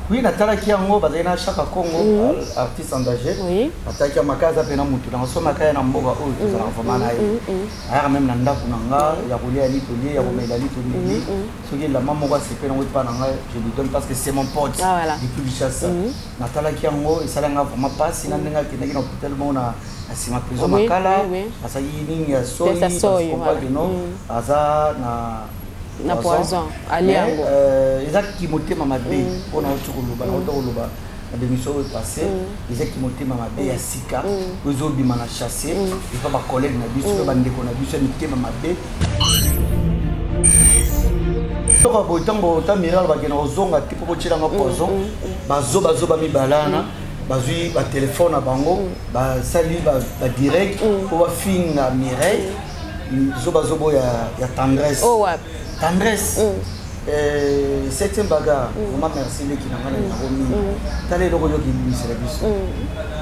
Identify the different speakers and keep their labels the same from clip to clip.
Speaker 1: Oui, Natala qui a un mot, Badena Chaka Congo, artiste engagé. Oui. Natala qui a ma casa à Penamoutou, dans son macaï en Boga, où ils ont formé. Alors même Nanda Kunanga, il y a roulé à l'Itolier, il y a roulé à l'Itolier. Ce qui est la maman, c'est Penamoutou Pananga, je lui donne parce que c'est mon pote. Depuis le chasse. Natala qui a un mot, et ça n'a vraiment pas, sinon il y a un hôpital, on a ma prison Makala, parce qu'il y a une soie, parce qu'on parle de nous, Aza,
Speaker 2: na poison ali yango
Speaker 1: ezaki kimotema mabe pona otukuluba na otokuluba na démission passé ezaki kimotema mabe ya sika ozobima na chasser et pas ba collègue na biso ba ndeko na biso mitema mabe toka boitango ta miral ba gena ozonga tipo bochira nga poison bazo ba mibalana bazui ba téléphone na bango ba sali ba direct pour ba finga Mireille zobo ya tendresse tendresse. Septième bagarre, vraiment merci les qui n'ont pas remis. T'as les logos qui nous disent la biche.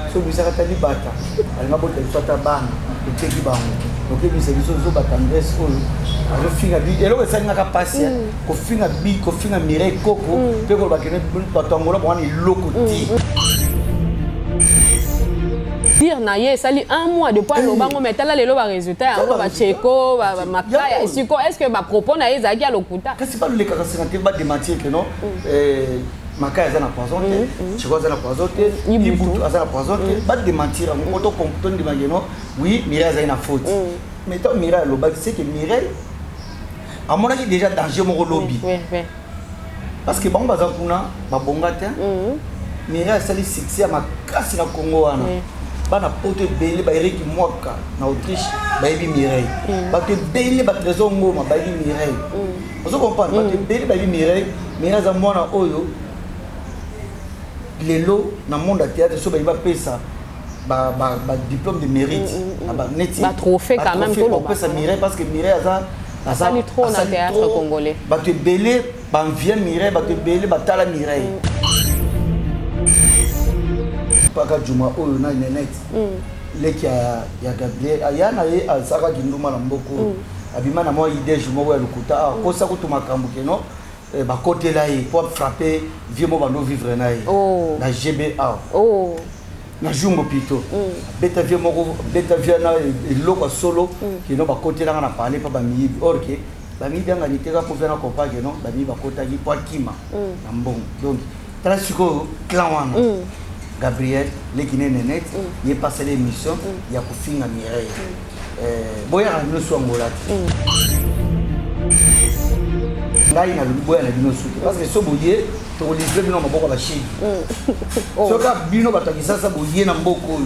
Speaker 1: Ce que vous avez fait, bata. Elle m'a beau te faire ta banne, le petit banc. Donc il dit c'est biche zo ba tendresse. Alors fin à bi, et là ça n'a pas passé. Ko fin à bi, ko fin à Mireille Coco, pe ko ba kene ba tangola pour un lokoti.
Speaker 2: Dire naie sali un mois de poids lobango mais tala lelo ba résultat yango ba cheko ba makaya siko est-ce que ba propos na ezaki à lokuta
Speaker 1: qu'est-ce pas le cas c'est pas démentir que non makaya za na poison cheko za na poison ibutu za na poison pas démentir on to comprendre de mageno oui Mireille za na faute mais tant Mireille lo ba c'est que Mireille à mon avis déjà danger mon lobby parce que bon baza kuna ba bongata Mireille sali succès ma casse na Congo wana bana pote belé ba Eric Mwaka na Autriche ba yebi Mireille ba te belé ba trésor ngoma ba yebi Mireille vous comprenez ba te belé ba yebi Mireille za mwana oyo lelo na monde théâtre so ba yebi pesa ba diplôme de mérite ba neti
Speaker 2: ba trophée quand même
Speaker 1: pour le pesa Mireille parce que Mireille a
Speaker 2: ça lui trop dans théâtre congolais
Speaker 1: ba te belé ba vient Mireille ba te belé ba tala Mireille Paka Juma oyo na net leki ya Gabriel ayana ye azaka kinduma na mboko abima na mo idée jumo ya lukuta ko sa ko tuma kambuke no ba côté là pour frapper vieux mo bando vivre na na GBA na jumbo pito beta vieux mo beta vieux na loko solo ki no ba côté là na parler pa ba miyibi or que ba miyibi nga niteka ko vena ko pa que non ba mi ba kota ki po kima na mbongo donc tala siko clan wana Gabriel, les Guinéens net, il est passé l'émission, il y a pour finir Mireille. Boya a nous sommes là. Là il a le boya a nous sommes parce que ce boyer, tu as livré bien ma boca la Chine. Ce cas bino batakisa ça boyer na mboko.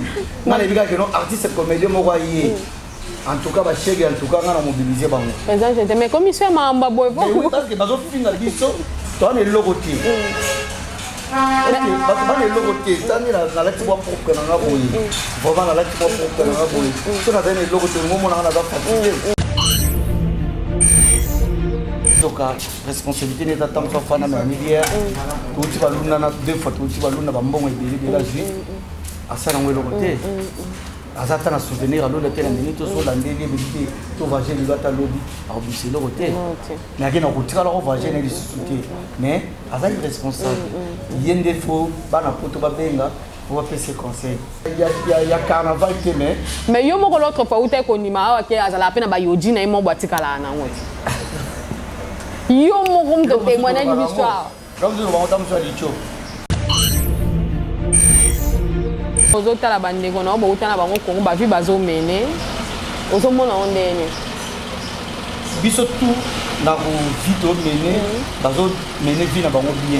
Speaker 1: Na les gars que non artiste comédien mo voyer. En tout cas ba chege en tout cas on a mobilisé bango.
Speaker 2: Mais commission mamba boy.
Speaker 1: Parce que bazo finir biso, toi on est logoté. Parce que les logos qui sont dans la petite boîte pour que l'on a boui. Vraiment dans la petite boîte pour que l'on a boui. Si on a des logos de moment on a fatigué. Donc responsabilité n'est pas tant que fan à ma millière. Tout tu vas l'una deux fois tout tu vas l'una bambon et bien la vie. À ça on est logoté. Azata na souvenir alo letela minute so la ndeli bidi to va gérer le lobby a obligé le côté mais akena kotika la va gérer les souté mais azali responsable yende fo bana poto ba benga pour faire ses conseils ya carnaval mais
Speaker 2: yo moko l'autre fois uta ko nima ke azala pena ba yoji na imo batika la na ngoti yo moko mto témoignage d'histoire
Speaker 1: comme nous on entend sur licho
Speaker 2: Ozota la bandeko na bo utana bango Kongo ba vi bazo mene ozomona ondene
Speaker 1: biso tout na ko vito mene bazo mene vi na bango bien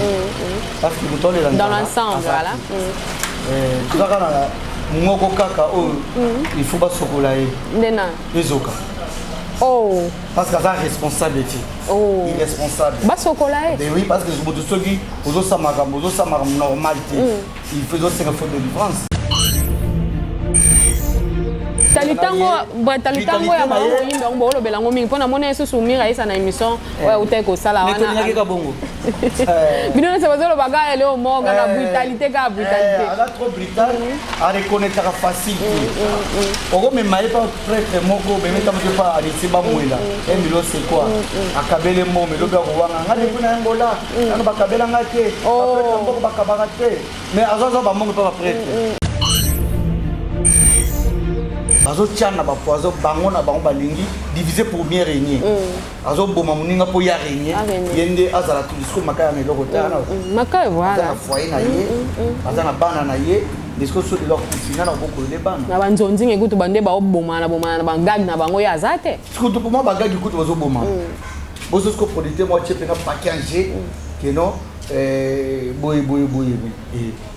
Speaker 1: parce que mutole
Speaker 2: dans l'ensemble voilà
Speaker 1: tu vas kana ngoko kaka il faut pas sokolae
Speaker 2: ndena
Speaker 1: ezoka parce que ça responsabilité irresponsable
Speaker 2: basokolae
Speaker 1: oui parce que je bodo soki ozo samaka normalité il faisait 5 fautes de délivrance
Speaker 2: Talitango ya bango yimba ngo bolo belango mingi pona mona yesu sumira isa na émission ouais uteko sala wana.
Speaker 1: Mais ko bongo.
Speaker 2: Bino na sabazolo bagaya leo monga na brutalité ka brutalité.
Speaker 1: Ala trop brutal a reconnaître facile. Oko me maye pas prêtre moko be meta mo pas ali tiba mwela. Emilo c'est quoi? Akabele mo me loba ko wanga ngale kuna ngola. Ngaba bakabela ngate. Après mboko bakabarate. Mais azaza ba mongo pas prêtre. Azo tiana ba poison bango na bango balingi diviser pour bien régner. Azo boma muninga po ya régner. Yende azala tout disco makaya na loko tana.
Speaker 2: Makaya voilà.
Speaker 1: Azala foyer na ye. Azala bana na ye. Disco so de loko fina na boko le bana.
Speaker 2: Na banzonzi ngekutu bande ba oboma na bangag na bango ya azate.
Speaker 1: Sikutu pour moi bagagi kutu bazo boma. Bozo sko producteur moi chepe na package que non boy.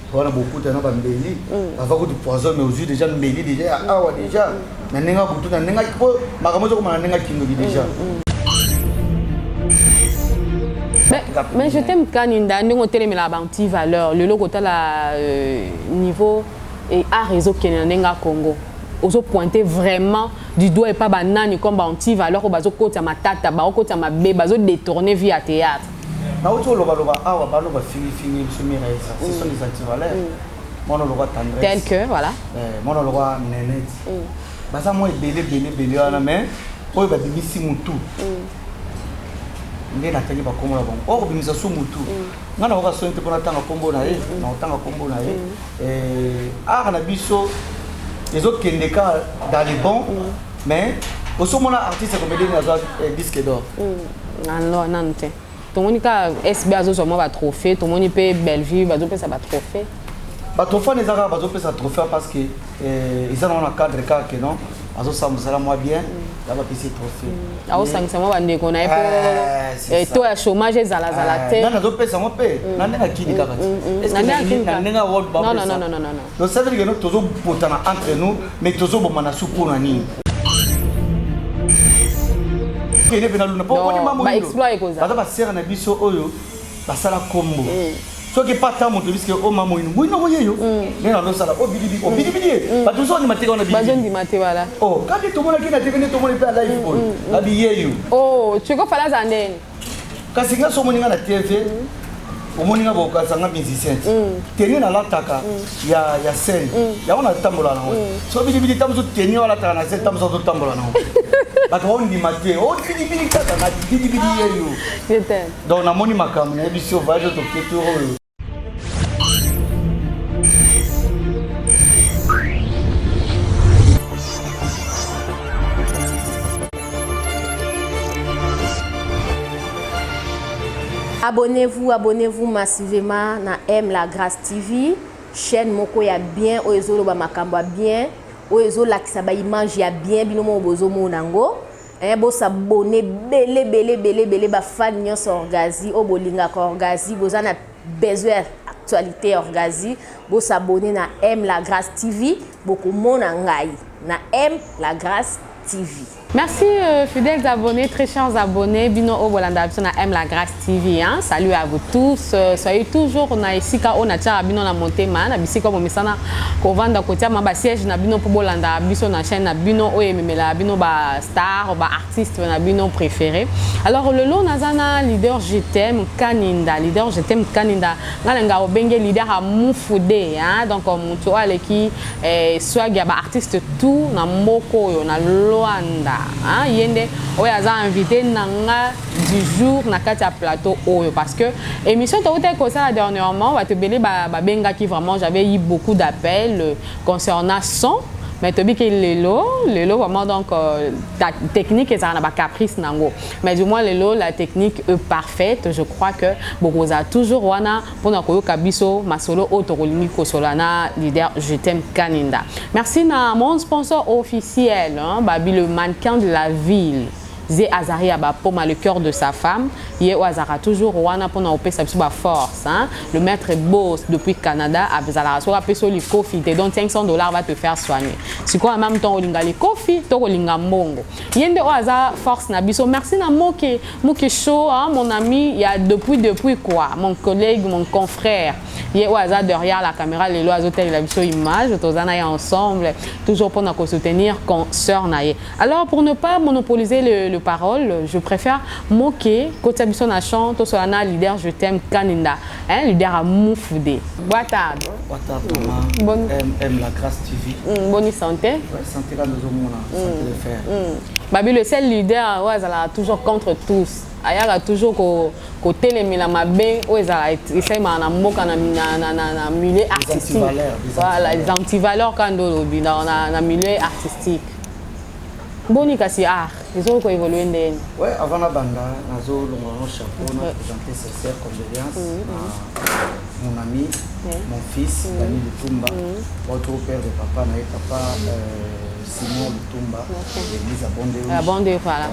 Speaker 1: Voilà beaucoup de gens qui ont avant que tu poisson mais aux yeux déjà mbeli déjà ah ouais déjà nanenga butu nanenga ko makambo ko nanenga kingo déjà.
Speaker 2: Mais je t'aime kaninda ndongo telemela banti valeur le logo la niveau et à réseau kenenga Congo ozo pointer vraiment du doigt et pas banane comme banti valeur ko bazo kota matata ba kota mabe bazo détourner via théâtre.
Speaker 1: Na auto loba awa baloba fini sumira ça ce sont des antivaleurs mono loba tendresse
Speaker 2: tel que voilà
Speaker 1: mono loba nenet basa moi belé wana mais oyo ba bimisi mutu ngena tangi ba komola bon o bimisa su mutu ngana oka so inte pona tanga kombo na ye na tanga kombo na ye ara na biso ezo kendeka dans les bons mais au somona artiste comédien na disque d'or
Speaker 2: non tout le monde a SB a trophée, tout le monde peut Bellevue, a ça trophée.
Speaker 1: Trophée les arabes a trophée parce que ils ont un cadre que non, ça moi bien, là va pisser trophée.
Speaker 2: Ah ça c'est moi bande qu'on a pour toi chômage zala
Speaker 1: non ça moi paie. Nanga kini kaka. Est-ce que nanga world bubble?
Speaker 2: Non.
Speaker 1: Donc ça veut dire que nous tous potana entre nous mais tous bomana supo na nini.
Speaker 2: Ba exploit ko za.
Speaker 1: Ba sera na biso oyo basala kombo. Soki pata moto biske o mamo ino. Mwino ko yeyo. Nena no sala o bidibidi. Ba tuzo ni mateka na bidibidi.
Speaker 2: Ba zone di mate wala.
Speaker 1: Oh, quand tu tombes na tv ne tombes pas live ball. Na bi yeyo.
Speaker 2: Oh, tu ko fala za ndeni.
Speaker 1: Kasi nga so moninga na TV. Omoninga boka sanga musicien. Teni na lataka ya scène. Ya ona tambola na. So bidibidi tamzo teni wala ta na scène tamzo to tambola na. On dit maté, oh bidi kaka na bidi yeyo.
Speaker 2: J'étais.
Speaker 1: Donc na moni makamu na biso voyage to ketoro.
Speaker 3: Abonnez-vous massivement na M La Grâce TV, chaîne moko ya bien oezolo ba makambo bien. Oezo lakisa ba image ya bien binomo bozo monango bo s'abonner belé ba fan nyonso orgazi o bolinga ko orgazi bozana besoin actualité orgazi bo s'abonner na M La Grâce TV boko mona ngai na M La Grâce TV.
Speaker 2: Merci fidèles abonnés, très chers abonnés. Bino Obolanda na M La Grâce TV. Hein? Salut à vous tous. Soyez toujours na isika on a tia bino na montema na bisika mo misana ko vanda ko tia mamba siège na bino po bolanda biso na chaîne na bino o ememela bino ba star ba artiste na bino préféré. Alors le long nazana leader je t'aime Kaninda ngalenga obenge leader a mufude hein donc muto aleki soit ya ba artiste tout na moko yo na Luanda. Hein, yende oyaza invité nanga du jour na katia plateau oyo parce que émission tote ko ça dernièrement va te belé ba benga qui vraiment j'avais eu beaucoup d'appels concernant son mais tobi que lelo vraiment donc ta technique et ça na ba caprice nango mais du moins lelo la technique est parfaite je crois que bokoza toujours wana pona koyoka biso masolo otokolingi kosolana leader je t'aime Kaninda. Merci na mon sponsor officiel hein babi le mannequin de la ville Zé Azari Abapoma, le cœur de sa femme. Yé Azara toujours Wana pour nous sa force. Hein? Le maître boss depuis Canada, Abzala, soit peso li kofi, te donne $500 va te faire soigner. Si quoi en même temps olinga li kofi, to olinga mbongo. Yende Azara force na biso. Merci na moke show, hein, mon ami. Il y a depuis quoi, mon collègue, mon confrère. Yé Azara derrière la caméra, les lois hôtel la biso image, tozana ensemble, toujours pour nous soutenir sœur naïe. Alors pour ne pas monopoliser le parole, je préfère moquer côté biso na chant to solana leader je t'aime Kaninda, hein, leader à Moufoudé. Boa tarde.
Speaker 1: Boa tarde maman.
Speaker 2: Bonne
Speaker 1: aime la grâce TV.
Speaker 2: Bonne santé.
Speaker 1: Ouais, santé là nous avons santé de faire.
Speaker 2: Babi le seul leader ouais ça là toujours contre tous. Ayaka toujours côté les milamabe ouais ça essaye na mboka na milieu artistique. Voilà, les antivaleurs quand na milieu artistique. Boni kasi art, ils ont évolué ndeni.
Speaker 1: Ouais, avant la banda, nazo longo chapeau, na présenter sincère condoléances à mon ami, mon fils, Dani Lutumba, votre père de papa, na papa Simon Lutumba, l'église à Bondé.
Speaker 2: À Bondé, voilà.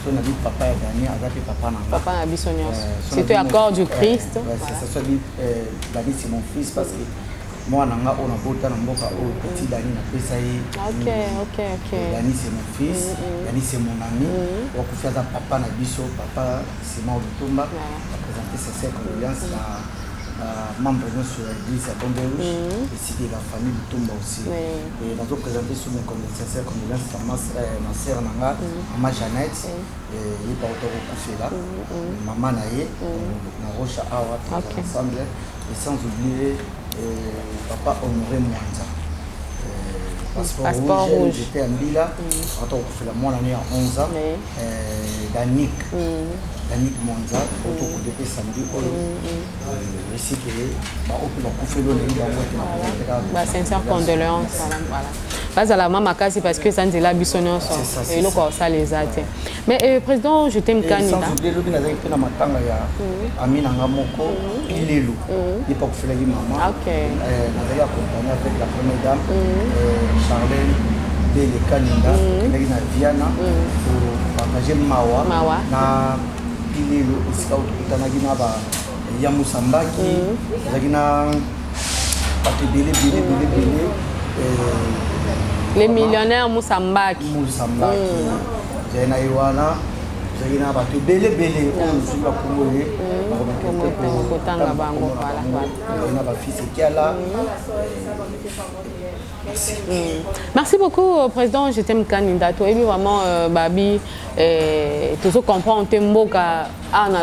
Speaker 1: Son ami papa et Dani, Azapi papa nanga.
Speaker 2: Papa na bisonios. C'était accord du Christ.
Speaker 1: C'est ça, soit dit Dani c'est mon fils parce que moi nanga on a bota na mboka o petit Dani na pesa yi.
Speaker 2: OK.
Speaker 1: Dani c'est mon fils, Dani c'est mon ami. On peut faire papa na biso, papa Simon Lutumba, présenter ses condoléances à membre de l'église à Bondé Rouge, et citer la famille Lutumba aussi. Et nous avons présenté sous mes condoléances à ma sœur nanga, maman Jeannette, et il part au coucher là, maman Naye, na Rocha Awa, ensemble, et sans oublier papa Honoré Mwanza. Passeport rouge. J'étais à Mbila, quand on fait la mois l'année à 11 ans, Danik Mwanza, quand on fait samedi, ici qui est
Speaker 2: sincère condoléances, voilà. Pas à la maman parce que ça n'est la bisonnion et le corps ça les a été. Mais président, je t'aime candidat.
Speaker 1: Sans oublier le binazaki pena matanga ya Amina Ngamoko Ilelu. Il pas faire la maman. OK. Nous accompagné avec la première dame Charlène de le candidat avec na Viana pour partager mawa na Ilelu iska ututana na ba ya Musambaki zakina batebele bele
Speaker 2: les millionnaires Musambaki.
Speaker 1: Jena Iwana, Jena Batu Bele, on suit la Congolais.
Speaker 2: Merci beaucoup, Président. Je t'aime candidat. Et puis vraiment, Babi, tout ce qu'on comprend, on t'aime beaucoup à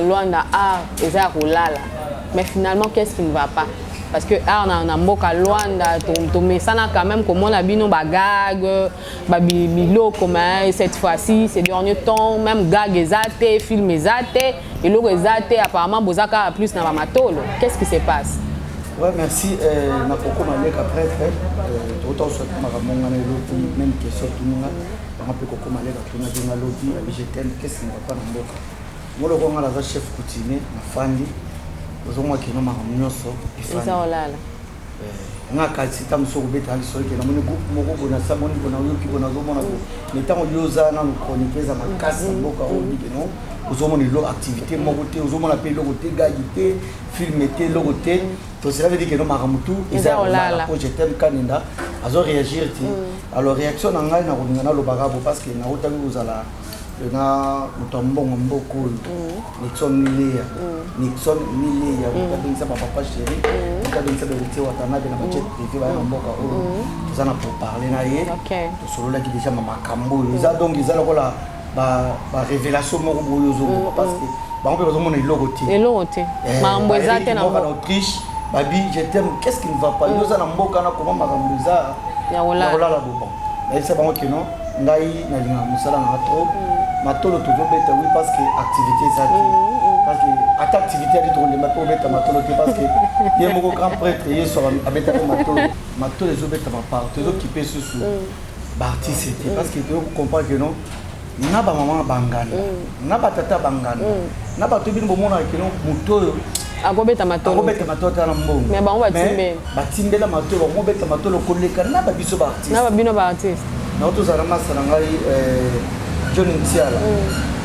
Speaker 2: Luanda, à Ezarulala. Mais finalement, qu'est-ce qui ne va pas? Parce que on a mboka Luanda, mais ça n'a quand même comme on a bino bagag, babilo comme cette fois-ci, ces derniers temps, même gag ezate, film ezate, et l'eau ezate apparemment bozaka plus na matolo. Qu'est-ce qui se passe?
Speaker 1: Ouais, merci. Na poko malek après autant soit maramonga na loti même question tout monde. On peut koko malek tuna dinga loti, je t'aime, qu'est-ce qui ne va pas na mboka? Moi le ronga la chef coutumier, ma famille. Ozomwa kino mahamnyoso ifani
Speaker 2: olala
Speaker 1: ngaka sita musokubeta aliso ke na moni groupe moko bona saboni bona yoki bona zomona ko metango yoza na chroniquer makasi mboka obike no ozomona lo activité moko te ozomona pe lo côté gagité film te lo côté to cela veut dire que no maramutu eza olala ko je t'aime Kaninda azo réagir ti alors réaction na ngai na ko lo bagabo parce que na otaki kozala na mutombongo mboko Nixon Nileya ukabinisa papa chéri ukabinisa de watana de na budget privé ba mboka o zana pour parler na ye to solo la ki déjà mama kambo za donc ils allent ba révélation moko boyozo parce que ba on peut vraiment le logoté mambo ezate na Autriche babi je t'aime qu'est-ce qui ne va pas yoza na mboka na comment makambo za ya wala bon mais c'est bon que non ngai na linga musala na trop matolo to beta oui parce que activité ça parce que à activité à dit matolo beta matolo parce que il y a beaucoup grand prêtre il sur abeta matolo les beta ma part les autres qui peut sous artiste parce que tu comprends que non na ba maman bangana na ba tata bangana na ba to bin bo mona que non muto
Speaker 2: akobeta matolo
Speaker 1: na mbongo
Speaker 2: mais ba on va timber
Speaker 1: batimbela matolo mo beta matolo koleka na ba biso ba artiste
Speaker 2: na ba bino ba artiste
Speaker 1: na to za ramasa na ngai John Ntiala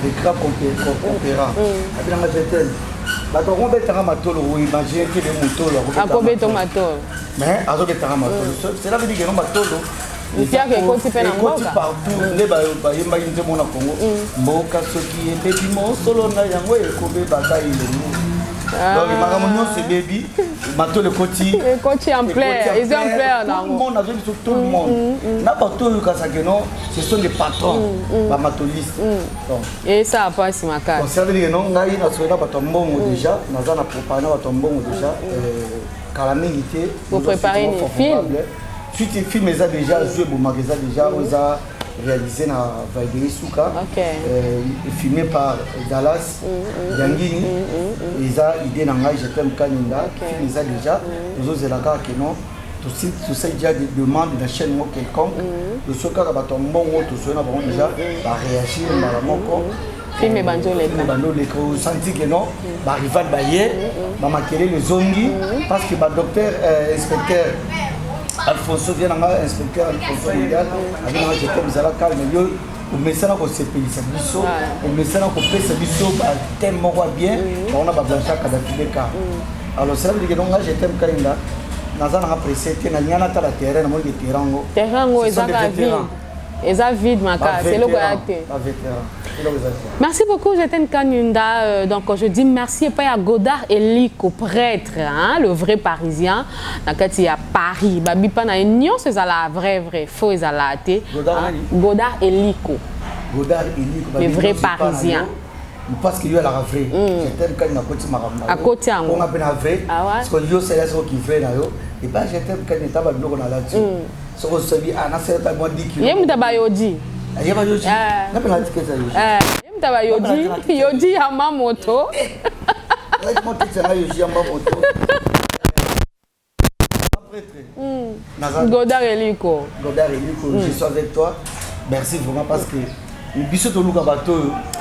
Speaker 1: le grand opéra abinanga Vetel bato on betanga matolo imagine que le motolo
Speaker 2: akobeto matolo
Speaker 1: mais azobetanga matolo cela veut dire que non matolo
Speaker 2: Ifia que koti pe na mboka
Speaker 1: partout ne ba yemba nze mona Congo mboka soki ebebi mo solo na yango ekobe bataille donc makambo nyonso ebebi matolo ekoti
Speaker 2: en plein ils ont plein
Speaker 1: tout le monde avait tout le monde na bato oyo kasake non ce sont des patrons ba matolistes
Speaker 2: et ça passe makasi
Speaker 1: donc ça veut dire non ngai na soina bato mbongo déjà naza na préparer na bato mbongo déjà kala mingi te
Speaker 2: pour préparer les films
Speaker 1: suite les films ça déjà joué pour magasin déjà on a réalisé na Vaideri Souka filmé par Dallas Yangini ils a idée na ngai je t'aime Kaninda film ça déjà nous autres là que non tout ça déjà des demandes de la chaîne mo quelconque le soka ka bato mbongo tout ça na bon déjà va réagir na moko
Speaker 2: film
Speaker 1: bandole ko senti que non ba rival ba hier ba makele les zongi parce que ba docteur inspecteur Alfonso vient à inspecteur Alfonso Légal, avec un jeté aux calme, au message qu'on s'est payé sa biseau, au message qu'on paye sa biseau, tellement bien, on a blanchard à la cas. Alors, ça veut dire que donc là, j'étais un carinda, dans un apprécié, il y a un terrain, moi, des terrains.
Speaker 2: Et ça vide ma case, c'est le Merci beaucoup, Jetem Kanunda. Donc je dis merci à Godard Eliko, prêtre, hein, le vrai parisien. Donc il y a Paris, babi pas na union, c'est ça la vrai faux et ça la té. Godard Eliko.
Speaker 1: Godard Eliko,
Speaker 2: le vrai parisien.
Speaker 1: Parce qu'il y a la vraie. Jetem Kanunda côté maramna.
Speaker 2: À côté en.
Speaker 1: On appelle la vraie. Parce que yo c'est là ce qui fait là yo. Et pas Jetem Kanunda ba biloko na là-dessus. Ce que ça dit ana c'est pas moi 10 kg.
Speaker 2: Yem tabayoji.
Speaker 1: Ayeba yoji. Na pela tikeza yoji.
Speaker 2: Yem tabayoji, yoji ya mamoto.
Speaker 1: Moi tu sais yoji ya mamoto.
Speaker 2: Godard Eliko.
Speaker 1: Godard Eliko, je suis avec toi. Merci vraiment parce que le biso to luka bato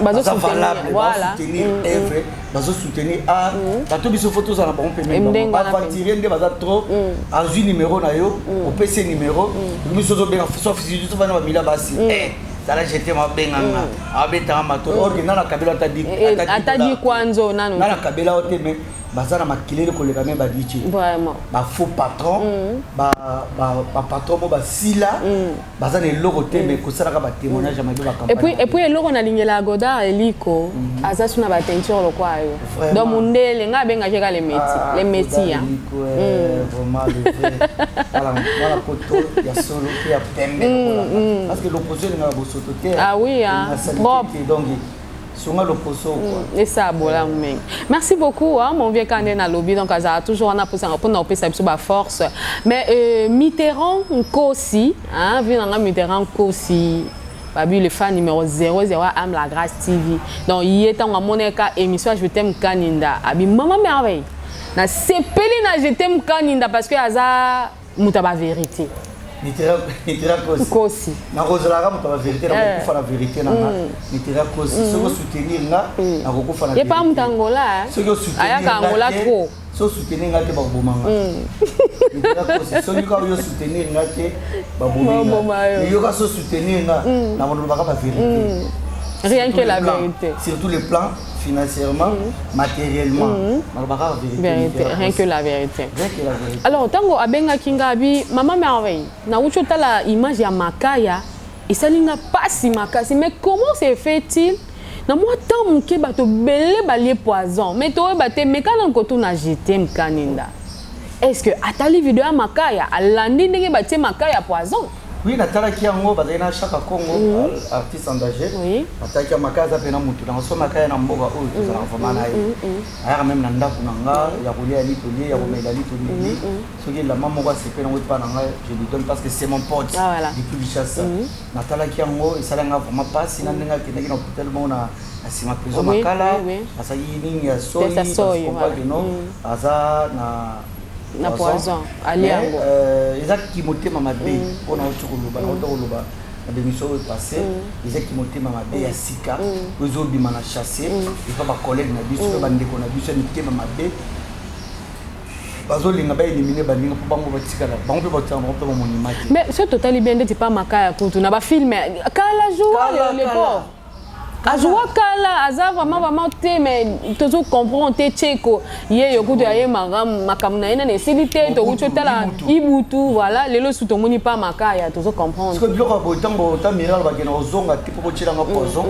Speaker 1: valable, voilà, soutenir œuvre, bazo soutenir art, bato biso photos à la bon paiement, pas tirer des bazar trop, en un numéro na yo, au PC numéro, biso zo bien sauf si tu vas na mila basi. Ça là j'étais ma benganga, abeta mato, ordina na kabela
Speaker 2: atadi kwanzo nano.
Speaker 1: Na kabela ote mais bazana makilele ko le même badichi.
Speaker 2: Vraiment.
Speaker 1: Ba faux patron, ba patron mo ba sila, bazana eloko te mais ko sala ka ba témoignage à mabe ba campagne.
Speaker 2: Et puis eloko na lingela Godard Eliko, azasu na ba teinture lokwa yo. Donc mundele nga benga jeka les métiers.
Speaker 1: Vraiment le vrai. Voilà poto ya solo ya pembe. Parce que l'opposition na bo sototé.
Speaker 2: Ah oui hein.
Speaker 1: Donc
Speaker 2: et ça, voilà, merci beaucoup, hein, mon vieux Kandé na lobby, donc ça a toujours on a pour ça force. Mais Mitterrand Kossi, hein, vient Mitterrand Kossi, babi le fan numéro 00 Am la Grâce TV. Donc il est en moneka émission je t'aime Kaninda. Abi maman merveille. Na sepeli na je t'aime Kaninda parce que aza mutaba vérité.
Speaker 1: Mitterrand Kossi. Na Rosalara mutaba vérité na kufa la vérité na Mitterrand Kossi. Soko soutenir nga na kufa la vérité.
Speaker 2: Et pas mutangola.
Speaker 1: Soko soutenir.
Speaker 2: Aya kangola trop.
Speaker 1: So soutenir nga te ba bomanga. Mitterrand Kossi. So yuka yo soutenir nga te ba bomanga. Yo ka so soutenir nga na mono ba ka vérité.
Speaker 2: Rien que la vérité.
Speaker 1: Sur tous les plans, financièrement, matériellement.
Speaker 2: Vérité. Rien que la vérité.
Speaker 1: Rien que la vérité.
Speaker 2: Alors, tango abenga kingabi, maman merveille. Na uchuta la image ya Makaya, et ça n'a pas si makasi. Mais comment se fait-il? Na moi tant muke bato belé balié poison. Mais toi baté mais quand on koto na jeté mkaninda. Est-ce que atali vidéo ya Makaya, alandi ndenge baté Makaya poison?
Speaker 1: Oui, Natala qui a un bazina chaque Congo, artiste engagé. Oui. Natala qui a Makaza pena mutu. Dans ce Makaya na mboga ou tout ça en format naï. Aya même nanda kunanga, ya rouler à l'itolier, ya rouler à l'itolier. Ce qui est la maman moi c'est pena ou pas nanga, je lui donne parce que c'est mon pote. Depuis le chasse. Natala qui a un et ça l'a vraiment pas si nanga qui n'est pas tellement na asima prison Makala. Asa yini ya soy, parce que non, asa na
Speaker 2: na poison aliango
Speaker 1: ezaki motema mabe pona otokoloba na otokoloba na démission passé ezaki motema mabe ya sika ozobima na chasser et pas ba collègue na biso ba ndeko na biso mitema mabe bazolinga ba éliminer baninga pour bango batikala bango pe batanga bango pe monima
Speaker 2: mais ce total bien d'être pas makaya kutu na ba film kala joie le pauvre ajoua kala aza vraiment te mais toujours comprendre te tcheko ye yokutu ya ye makamna ina ne silité to kutu tala ibutu voilà lelo su to moni pas makaya toujours comprendre
Speaker 1: parce que biloko botango ta miral ba kena ozonga tipo ko tshila nga poison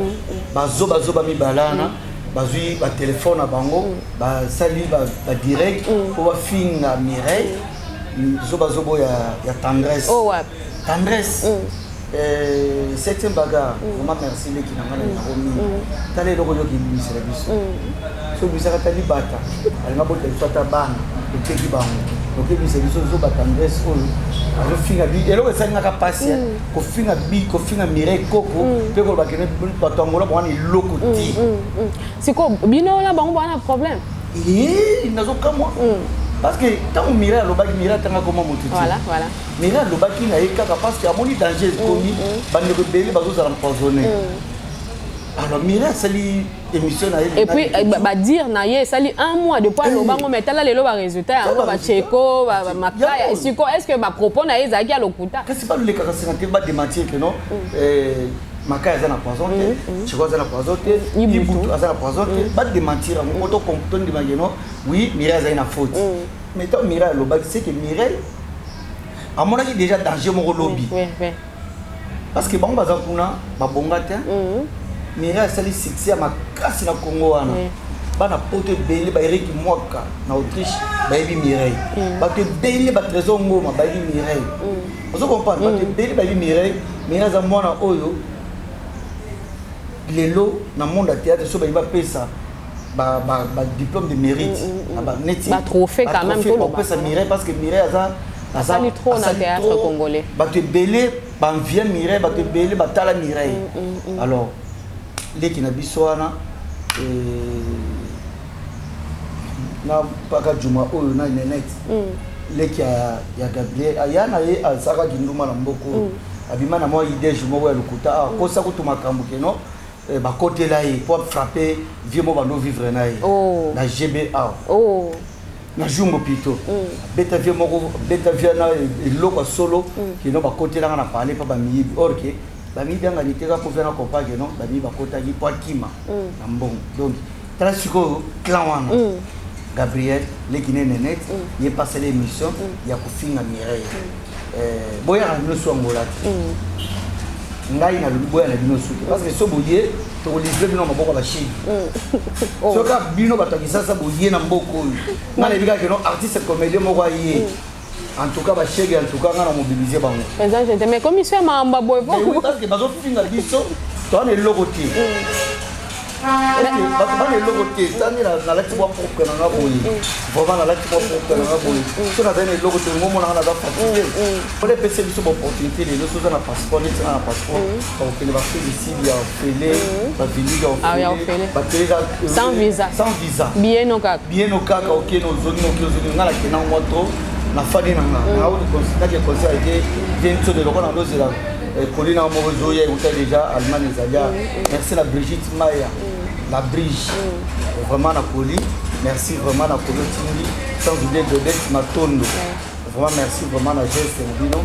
Speaker 1: bazo ba mi balana bazui ba téléphone na bango ba sali ba direct pour ba finga Mireille bazo boya ya tendresse
Speaker 2: oh ouais
Speaker 1: tendresse septième bagarre vraiment merci les qui n'ont pas remis t'allais le royaume qui nous service so vous avez tali bata elle m'a boté soit ta ban le petit bango donc il service zo ba tendresse alors finga bi et là ça n'a pas passé ko finga bi ko finga Mireille koko pe ko ba kene batongola bo ni lokoti
Speaker 2: c'est quoi bino là bango ba na problème
Speaker 1: il n'a aucun moi parce que tant que Mireille Mireille tanga comment motuti
Speaker 2: voilà
Speaker 1: Mireille lobaki na ekaka parce que amoni danger komi bande rebelle bazo za empoisonner alors Mireille sali émission na
Speaker 2: et puis ba dire na ye sali un mois depuis lobango metala lelo ba résultat yango ba cheko ba makaya est-ce que ba propos na ye zaki alokuta
Speaker 1: qu'est-ce pas le cas c'est ba démentir que non makaya za na poison te cheko za na poison te ibutu za na poison te ba démentir en auto comprendre de mageno oui Mireille za une faute mais tant Mireille lobaki c'est que Mireille à mon avis déjà danger mon lobby parce que bon baza kuna ba bongata Mireille sali succès ma kasi na Congo wana bana pote belé ba Eric Mwaka na Autriche ba yebi Mireille ba te belé ba trésor ngoma ba yebi Mireille vous comprenez ba te belé ba yebi Mireille za mwana oyo lelo na monde à théâtre so ba yebi pesa ba diplôme de mérite ba neti
Speaker 2: ba trophée quand même
Speaker 1: pour pesa Mireille parce que Mireille
Speaker 2: ça lui trop dans le théâtre congolais
Speaker 1: ba te belé ba vient Mireille ba te belé ba tala Mireille alors les qui n'habitent soit na paka juma oyo na net les qui a Gabriel ayana ye azaka kinduma na mboko abima na moi idée jumo ya lukuta kosa kutuma kambuke no ba côté là pour frapper vieux mo bando vivre na ye na GBA na jumbo pito beta vieux na loko solo qui no ba côté là na parler pas ba mi orke bami bien niteka pour faire un compas que non bami ba kota gi pour kima na mbongo donc trasiko clan wana Gabriel lekine net il est passé l'émission ya kufinga Mireille boya na so ngola ngai na boya na bino suki parce que so boye to livrer bino maboko ba chine so ka bino batakisa sa boye na mboko na lebika que non artiste comédien moko aye en tout cas, je en tout cas, on a mobilisé.
Speaker 2: Mais commission m'a envoyé.
Speaker 1: Parce que bazo finga biso, toi les logoté. Bazo les logoté, ça ni la lati wa propre na boyi. Vraiment la lati wa propre na boyi. So na les logoté, moi na za fatigué. Pour les PC biso opportunité, les choses na passeport, les na passeport. Donc il va faire ici, il y a Félé, va venir au Félé.
Speaker 2: Sans visa.
Speaker 1: Sans visa.
Speaker 2: Bien au cas.
Speaker 1: Bien au cas, OK, nos zones na la kena moto. Na fadi nanga na auto considère que conseil été bientôt de l'on dans la Colina Morozo ya déjà Allemagne Zalia merci la Brigitte Maya la Brige vraiment la Coli merci vraiment la Coli Tindi sans oublier de Dex Matondo vraiment merci vraiment la geste Bino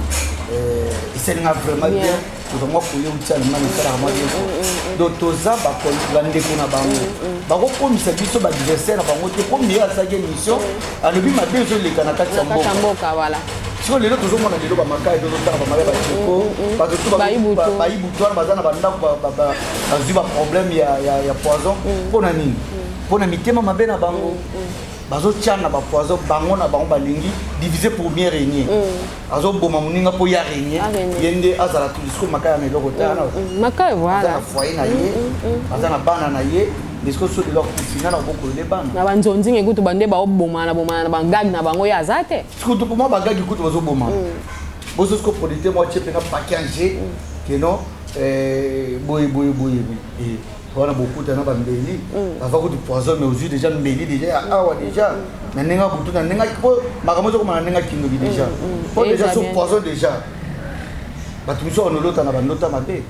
Speaker 1: et c'est vraiment bien pour moi Coli ou Allemagne ça vraiment bien donc toza ba kolande kuna bango bako komisa biso ba adversaire bango te comme ya sa émission alobi mabe zo le kana kati
Speaker 2: mboka voilà
Speaker 1: siko lelo tozomona lelo ba makai to tanga ba mabe ba cheko ba to ba ibutu bazana banda ba azu ba problème ya poison pona nini pona mitema mabe na bango bazo tchana ba poison bango na bango balingi diviser pour bien régner azo boma muninga po ya régner yende azala tulisiko makaya na loko tana
Speaker 2: makaya voilà
Speaker 1: foyer na ye azana bana na ye discours sur leur final na boko le bana
Speaker 2: na banzonzi ngekutu bande ba oboma na bangag na bango ya zate
Speaker 1: surtout pour moi bagagi kutu bazo boma bozo sko producteur moi chepe na package que non boy voilà beaucoup de gens qui avant que tu poison mais aux yeux déjà mbeli déjà awa déjà na nenga butu na nenga ko makamozo ko na nenga kingo déjà pour déjà so poison déjà batumiso on lota na banota mabe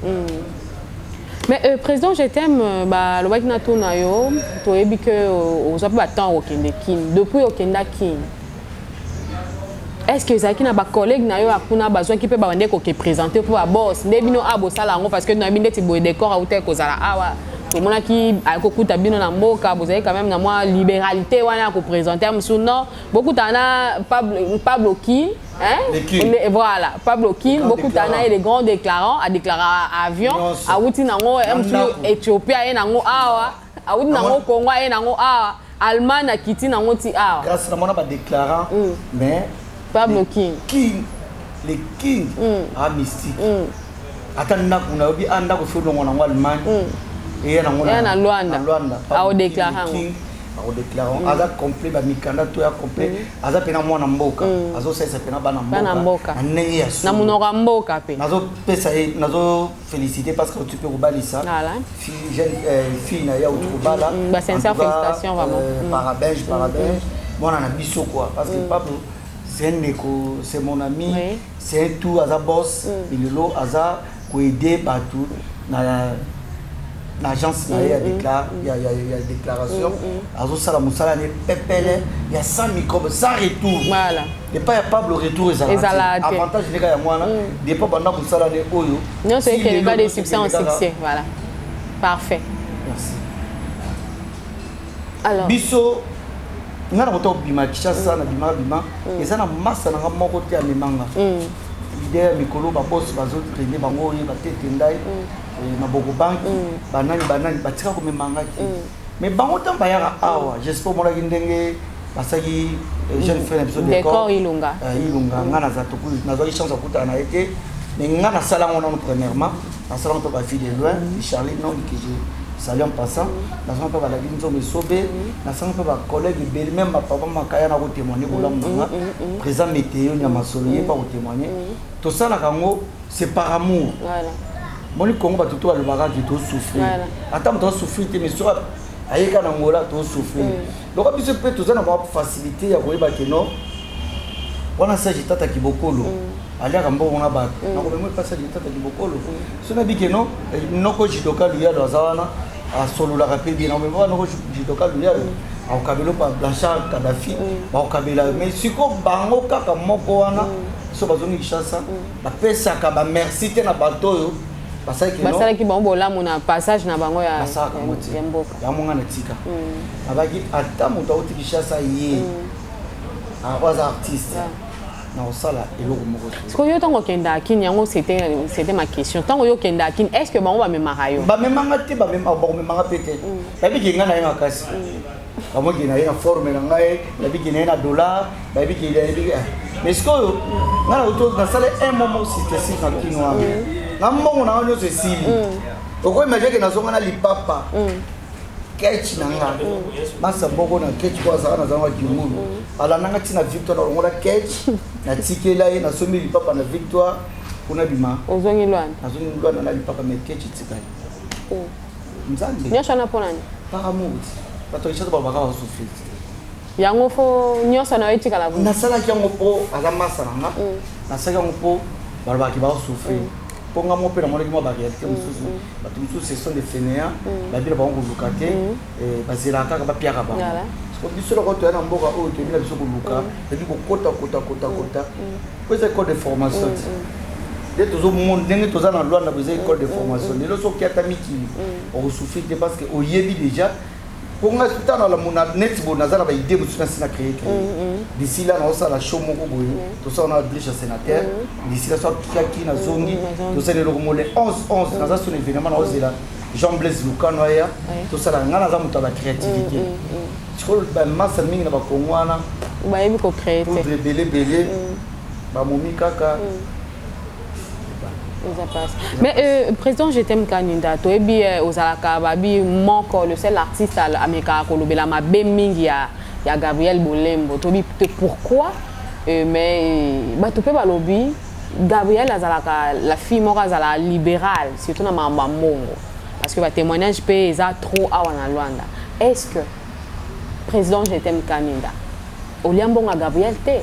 Speaker 2: mais président je t'aime ba lo bakina tona yo to ebi que aux appels temps au kende kin depuis au kenda kin est-ce que ezalaki na bacollègue na yo akuna bazwaki mpe babande kokeprésente mpo baboss nde bino abosala yango parce que nayebi ndeti boye décor auta kozala awa tomonaki akokuta bino na mboka bozali quand même na mwa libéralité wana ya koprésente mosusu non bokutana na Pablo King voilà Pablo King bokutana na ye les grands déclarants a déclaré avion awuti nango Éthiopie aye nango awa awuti nango Congo aye nango awa Allemagne akiti nango ti awa
Speaker 1: grâce na mona ba déclarant mais
Speaker 2: Pablo King
Speaker 1: les King mystique atanda kuna obi anda ko fo ndongo nango Allemagne et
Speaker 2: na Luanda au déclarant
Speaker 1: au déclarant aza complet ba mikanda to ya complet aza pena mwana mboka azo sesa pena bana mboka ndenge ya
Speaker 2: na munoko mboka pe
Speaker 1: nazo pesa nazo féliciter parce que tu peux kobalisa fille jeune fille na ya utubala
Speaker 2: ba sincère félicitations vraiment
Speaker 1: parabège mwana na biso quoi parce que Pablo c'est un éco c'est mon ami c'est un tout aza boss ilelo aza ko aider partout na l'agence il y a déclaration azo sala musala ne pepele il y a 100 microbes sans retour
Speaker 2: voilà
Speaker 1: et pas Pablo retour avantage les gars moi là des pas pendant musala ne oyo
Speaker 2: non c'est que pas de succès en succès voilà parfait
Speaker 1: merci
Speaker 2: alors
Speaker 1: biso ngana boto bima kishasa na bima eza na massa na moko te ya memanga idée mikolo ba boss bazo traîner bango ye ba tete ndai na boko bank banani batika ko memanga ki mais bango tamba ya awa j'espère mona kindenge basaki jeune frère episode
Speaker 2: décor ilunga
Speaker 1: ngana za to na zo chance kuta na été mais ngana sala ngona premièrement na sala to ba fille de loin Charlie non que je salue en passant na sala to ba la binzo me sobe na sala to ba collègue bel même ba papa makaya na ko témoigner ko lamba présent météo nya masolo ye pas ko témoigner to sala kango c'est par amour
Speaker 2: voilà
Speaker 1: moni Congo bato to alobaka ki to souffrir ata moto souffrir te mais soit ayeka na ngola to souffrir donc biso peut to zana ba facilité ya koyeba ke non wana sa jitata kibokolo aliaka mbongo na bato na ko bemwe pasa jitata kibokolo so na bike non noko jitoka luya do zawana a solo la rapide bien on va noko jitoka luya au kabelo pa Blanchard Kadhafi ba kabela mais siko bango kaka moko wana so bazongi chassa ba pesa ka ba merci te na bato yo
Speaker 2: basala ki bango bolamu na passage na bango ya mboka
Speaker 1: ya monga na tika abaki ata moto auti kishasa ye awaza artiste na osala eloko moko
Speaker 2: siko yo tango kenda kini yango c'était ma question tango yo kenda kini est-ce que bango ba memaka yo
Speaker 1: ba memanga te ba memanga pete babi ki ngana yenga kasi kamo ki na yenga forme na ngai babi ki na dollar babi ki mais siko yo ngana auto na sala un moment spécifique na kinwa na mbongo na onyo se sili oko imagine que nazonga na lipapa ketch na nga masa mbongo na ketch kwa za na zanga kimulu ala nanga tina victoire na ngola ketch na tikela ye na somi lipapa na victoire kuna bima
Speaker 2: ozongi lwana
Speaker 1: na lipapa me ketch tikali mzambe
Speaker 2: nyosha na ponani
Speaker 1: para muti bato ishata ba baka souffrir
Speaker 2: yango fo nyosa na etika la
Speaker 1: na sala kyango po ala masa na na sala kyango po ba ki ba souffrir ponga mo pe na mo mo ba réalité mususu ba tout ce sont des fainéants ba bila ba ngo lukate bazela kaka ba piaka ba ko biso lo ko to na mboka o to bila biso ko luka et puis ko kota ko c'est école de formation de toujours monde ndenge to za na loi na besoin école de formation de lo so kiata miki o souffrir parce que o yebi déjà pour nga tana la mona net bo nazana ba idée mususu na sina créer d'ici là on ça la show moko boye to ça on a déjà sénateur d'ici là ça qui na zongi to ça le mo le 11 na ça son événement na ozela Jean Blaise Lukano ya to ça la ngana za muta ba créativité skol ba massa mingi na ba kongwana
Speaker 2: ba yebi ko créer
Speaker 1: belé ba momi kaka
Speaker 2: mais président je t'aime Kaninda to ebi ozalaka babi moko le seul artiste américain kolobela mabe mingi ya Gabriel Bolembo to bi pourquoi mais ba to pe balobi Gabriel azalaka la fille moko azala libérale surtout na mamba mbongo parce que ba témoignage pe eza trop awa na Luanda est-ce que président je t'aime Kaninda oliambonga Gabriel te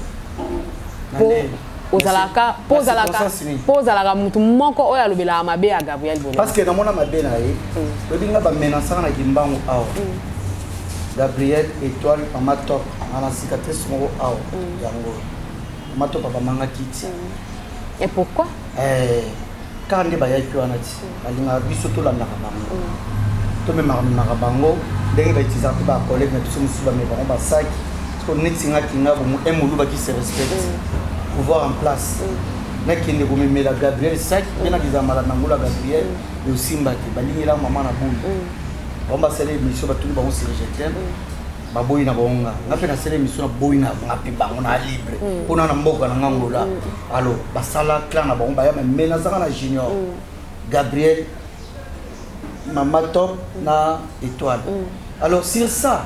Speaker 2: pozalaka mutu moko oyo alobelaka mabe ya Gabriel Bolembo
Speaker 1: parce que namona mabe na ye tobinga bamenasaka na kimbangu awa Gabriel étoile mama top ana cicatrice moko awa yango mato papa manga kiti.
Speaker 2: Et pourquoi?
Speaker 1: Quand on est on a dit, on a vu surtout la narabango. Tout le monde narabango, dès que les artistes ba collègues mais tous nous mais on va sac, parce qu'on est singa kinga bon un moulu qui se respecte, pouvoir en place. Mais qui ne gomme la Gabriel sac, il y a des amalades nangola Gabriel, et aussi mbaki, balingi la maman na boule. On va célébrer mission ba tout le monde se rejeter. Ba boy na bonga, na pe na célébrer mission na boy na ngapi bango na libre. Pona na mboka na ngangola. Alors, ba sala clan na bonga ya mais na zaka na junior. Gabriel Mama Top na étoile. Alors sur ça,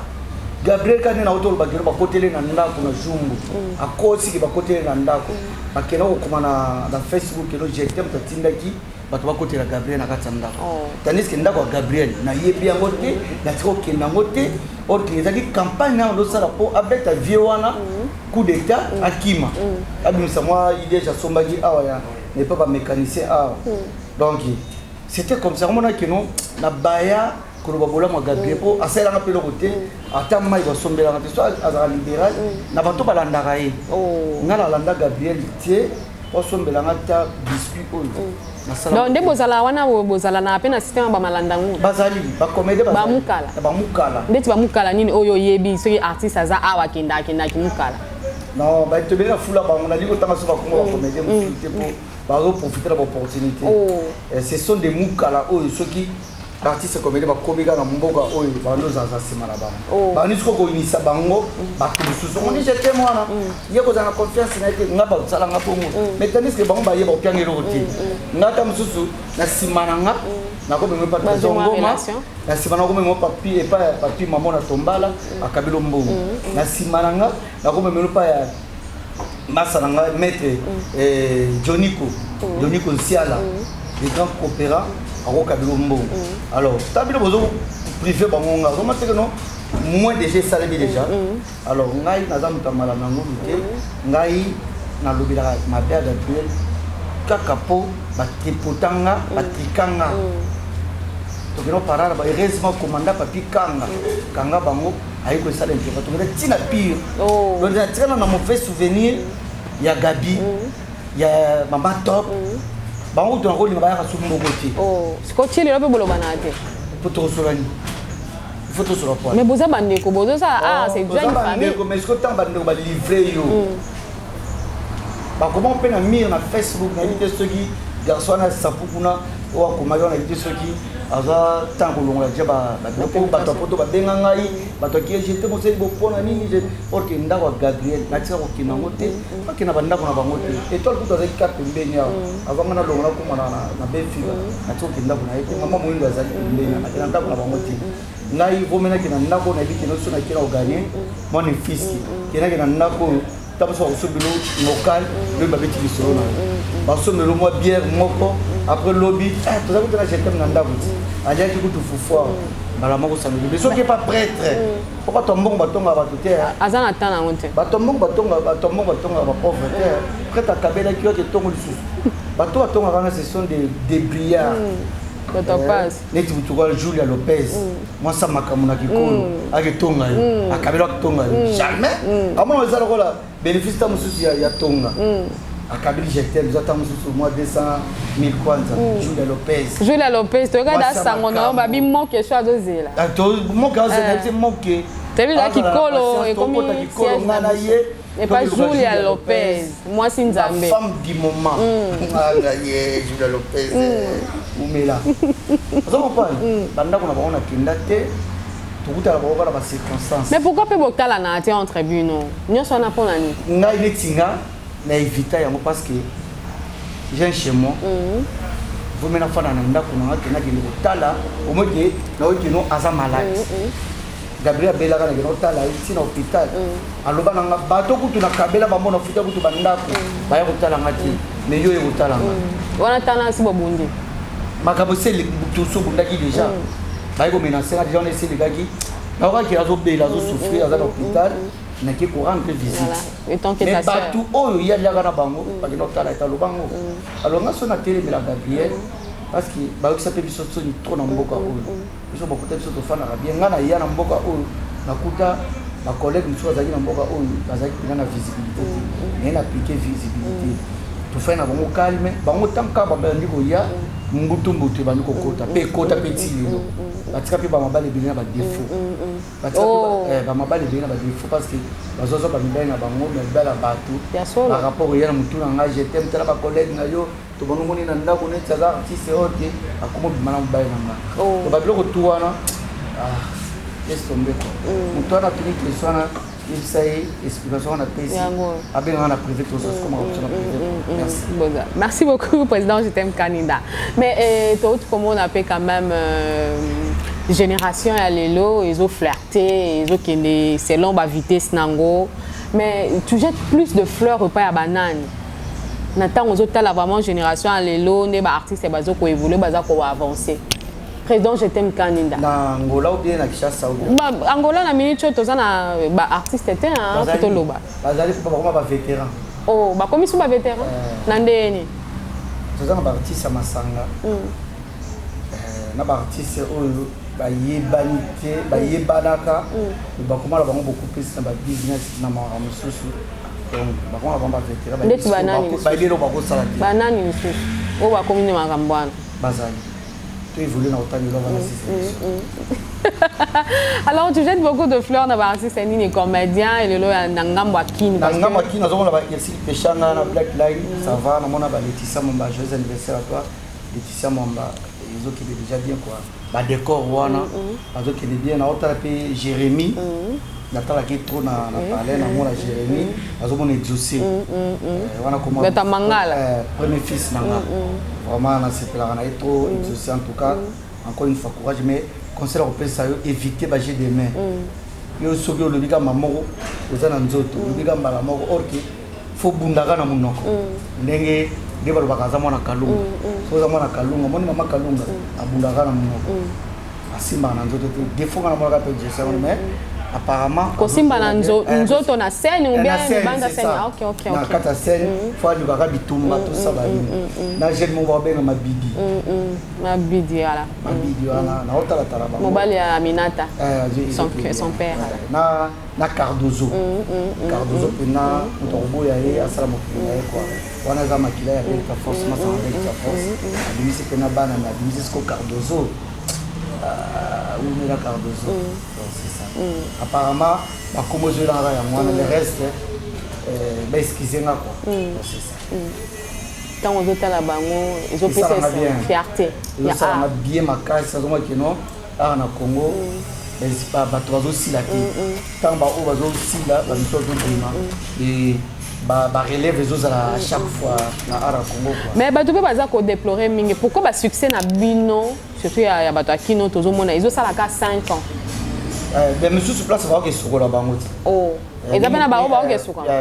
Speaker 1: Gabriel quand na auto ba gero ba kotele na ndako na jumbu. Akosi ki ba kotele na ndako. Ba kena ko kuma na Facebook kelo jetem ta tindaki bato ba kotela Gabriel na katanda. Tandis que ndako Gabriel na yebi yango te, na tiko kena ngote, organisaki campagne na ndo sala po abeta viewana coup d'état akima. Abimisa moi idée ja sombaki awa ya n'est pas mécanicien awa. Donc c'était comme ça on a que non na baya ko babola mo Gabriel po asela na pelo côté ata mai ba sombela na so azara libéral na bato balanda kai ngala landa Gabriel tie o sombela ngata biscuit oyo
Speaker 2: donc nde bozala wana bozala na pe na système ba malanda ngu
Speaker 1: bazali ba comédie
Speaker 2: ba mukala ndeti ba mukala nini oyo yebi soki artiste aza awa kenda mukala
Speaker 1: non ba te bela fula ba on a dit ko tanga so ba ko ba comédie mo pour profiter de l'opportunité. Ce sont des mukala ceux qui artistes comédien ba komika na mboka oyo ba ndoza za sima na bango. Ba nisiko ko inisa bango ba tususu. On dit j'étais moi là. Ye ko za confiance na été ngaba sala ngapo mo. Mais tandis que bango ba ye ba piangelo roté. Ngata mususu na sima na nga na ko me pas ngoma. Na sima na ko me papi et pas papi maman na tombala akabelo mbongo. Na sima na nga na ko me pas ya Massananga, maître Joniko Nsiala, les grands coopérants à Rokabilombo. Alors, Tabilo Bozo privé Bangonga, comment c'est que non? Moins déjà salé déjà. Alors, Ngai Nazam Kamala Nango, Ngai Nalobila, ma père Gabriel, Kakapo, Batipotanga, Batikanga. Donc, nous parlons, heureusement, commandant Papi Kanga Bango. Aïe que ça l'intérêt. Donc c'est tina pire. Donc c'est un mauvais souvenir. Il y a Gabi, il y a Mama Top. Bah on doit rôle il va y avoir sur mon côté.
Speaker 2: C'est quoi tu es là pour le banate?
Speaker 1: Photo sur la photo sur la pointe.
Speaker 2: Mais vous avez bandé quoi? Vous ça c'est déjà une famille.
Speaker 1: Mais est-ce que tant bandé va livrer yo? Bah comment on peut la mettre na Facebook na vidéo ceux qui garçon na sapukuna ou comment on a vidéo ceux qui aza tango longa jaba bato bato poto babenga ngai bato ki j'étais mo seli bopona nini je orke ndako Gabriel na tsaka ko kina ngote bakina bandako na bangote étoile kuto za carte mbenya avanga na longa ko na befiga na tsaka kindako na yete mama moyo azali mbenya na ndako na bangote ngai vomena kina ndako na biki no sona kina oganye mon fils kina ndako tabaso osubilo local le babeti bisolo na baso melo mo bière moko après lobby tout ça que j'étais dans ndako aja ki kutu fufua bala moko samedi mais soki pas prêtre pourquoi tombong batonga ba tout
Speaker 2: azana tana ngonte
Speaker 1: batongo batonga ba pauvre prêtre akabela ki yote tongo lisusu bato batonga kana ce sont des brillards neti butuka Julia Lopez moi ça makamuna kikolo aketonga akabela kutonga jamais amona ezala kola bénéfice ta mususu ya tonga akabili jeter nous attendons sur moi 200,000 kwanza
Speaker 2: Julia Lopez tu regardes ça mon nom babi manque soit dosé là
Speaker 1: to manque c'est manque
Speaker 2: tu vu là qui colo et comme et pas Julia Lopez moi c'est Nzambe
Speaker 1: femme du moment Julia Lopez umela ça comprend banda kuna baona kindate tukuta la baona ba circonstances
Speaker 2: mais pourquoi peut bokala na te en tribune nyo so na pona ni
Speaker 1: ngai netinga na éviter yango parce que j'ai chez moi vous mena fana na ndako na ngaki na kotala au moins que na okino aza malade Gabriel Bella kana kino tala ici na hôpital aloba na bato kutu na kabela bambo na futa kutu bandako baya kotala ngati mais yo ekotala
Speaker 2: wana tana si bobundi
Speaker 1: makabo seli tuso bundaki déjà baya ko menacer déjà on essaie de gaki na okaki azo bela azo souffrir aza na hôpital na ki ko rendre visite
Speaker 2: et tant que ta
Speaker 1: sœur mais bato oyo ya la bango bakino tala eta lobango alors nga so na télé la Gabriel parce que ba ko s'appelle biso so ni trop na mboka oyo biso ba kota biso to fana bien nga na ya na mboka oyo nakuta ma collègue monsieur azaki na mboka oyo bazaki na visibilité mais na piquer visibilité tout fait na bango calme bango tanka ba bandi ko ya mbutu mbutu bandi ko kota pe kota petit lelo batika pe ba mabale bina ba défaut batika pe ba mabale bina ba défaut parce que bazozo ba mibali na bango na bala bato par rapport ya na mutu na nga je t'aime tala ba collègue na yo to bango moni na ndako ne tsaza artiste ote akomo bimana mobali na nga to ba biloko tu wana laisse tomber quoi mutu ana tuni question na il sait explication on a payé à bien on a privé tout ça comme on a privé.
Speaker 2: Merci beaucoup président JTM Kanida. Mais tout comme on appelle quand même génération à l'élo ils ont flirté ils ont qui selon la vitesse nango mais tu jettes plus de fleurs pas à banane. Nathan aux autres là vraiment génération à l'élo ne ba artiste bazo ko évoluer baza ko avancer. Président JTM Kanida.
Speaker 1: Na Angola ou bien na Kinshasa ou bien.
Speaker 2: Angola na minute toza na ba artiste était hein plutôt loba.
Speaker 1: Bazali pas vraiment ba vétéran.
Speaker 2: Oh, ba comme ils sont ba vétéran. Nandeni.
Speaker 1: Toza na ba artiste ya masanga. Na ba artiste oyo ba yebanité, ba yebanaka. Ba komala bango beaucoup plus na ba business na ma mususu. Donc ba komala ba vétéran ba.
Speaker 2: Ndeti banani.
Speaker 1: Ba lelo ba ko sala.
Speaker 2: Banani mususu. O ba komine makambwana.
Speaker 1: Bazali.
Speaker 2: Alors tu jettes beaucoup de fleurs dans la c'est ni comédien et le nangam wakin
Speaker 1: nangam wakin nazo mona ba Yelsi Pechanga na Black Line ça va na mona ba Laetitia Momba joyeux anniversaire à toi Laetitia Momba ils ont qui déjà bien quoi ba décor wana bazo qui bien na otala pe Jérémy natala ki trop na parler na mona Jérémy bazo mona exaucé wana comment
Speaker 2: beta mangala
Speaker 1: premier fils nanga vraiment na c'est là na trop exaucé en tout cas encore une fois courage mais conseil au pesa yo éviter ba j'ai des mains yo soki o lobika mamoko oza na nzoto lobika mbala moko orki faut bundaka na munoko ndenge nde balobaka za mwana kalunga so za mwana kalunga moni mama kalunga abundaka na munoko asimba na nzoto te défaut na mwana ka pe jesa mais apparemment
Speaker 2: kosimba na nzoto na scène ou bien banda scène OK
Speaker 1: na kata scène faut aller baka bitumba tout ça ba na jeune mo ba benga mabidi
Speaker 2: ala
Speaker 1: mabidi wana na otala tala ba
Speaker 2: mobali ya Aminata son père
Speaker 1: na Cardozo pena mutobo ya ye asala mokila ye quoi wana za makila ya avec ta force ma sans avec ta force abimisi pena bana na abimisi ko Cardozo ou la Cardozo c'est ça apparemment ba comme je l'en ya moi le reste ba excusez moi quoi c'est ça
Speaker 2: quand on veut la bango ils ont fait fierté
Speaker 1: il y a bien ma case ça donc que non à na Congo mais pas bato bazo sila te tant ba o bazo sila ba mito do prima et ba relève les autres à chaque fois na ara Congo quoi
Speaker 2: mais bato pe baza ko déplorer mingi pourquoi ba succès na bino surtout ya bato akino tozo mona ils ont ça la 5 ans
Speaker 1: ben monsieur sur place va que sokola bango
Speaker 2: oh et ça na ba o ba que sokola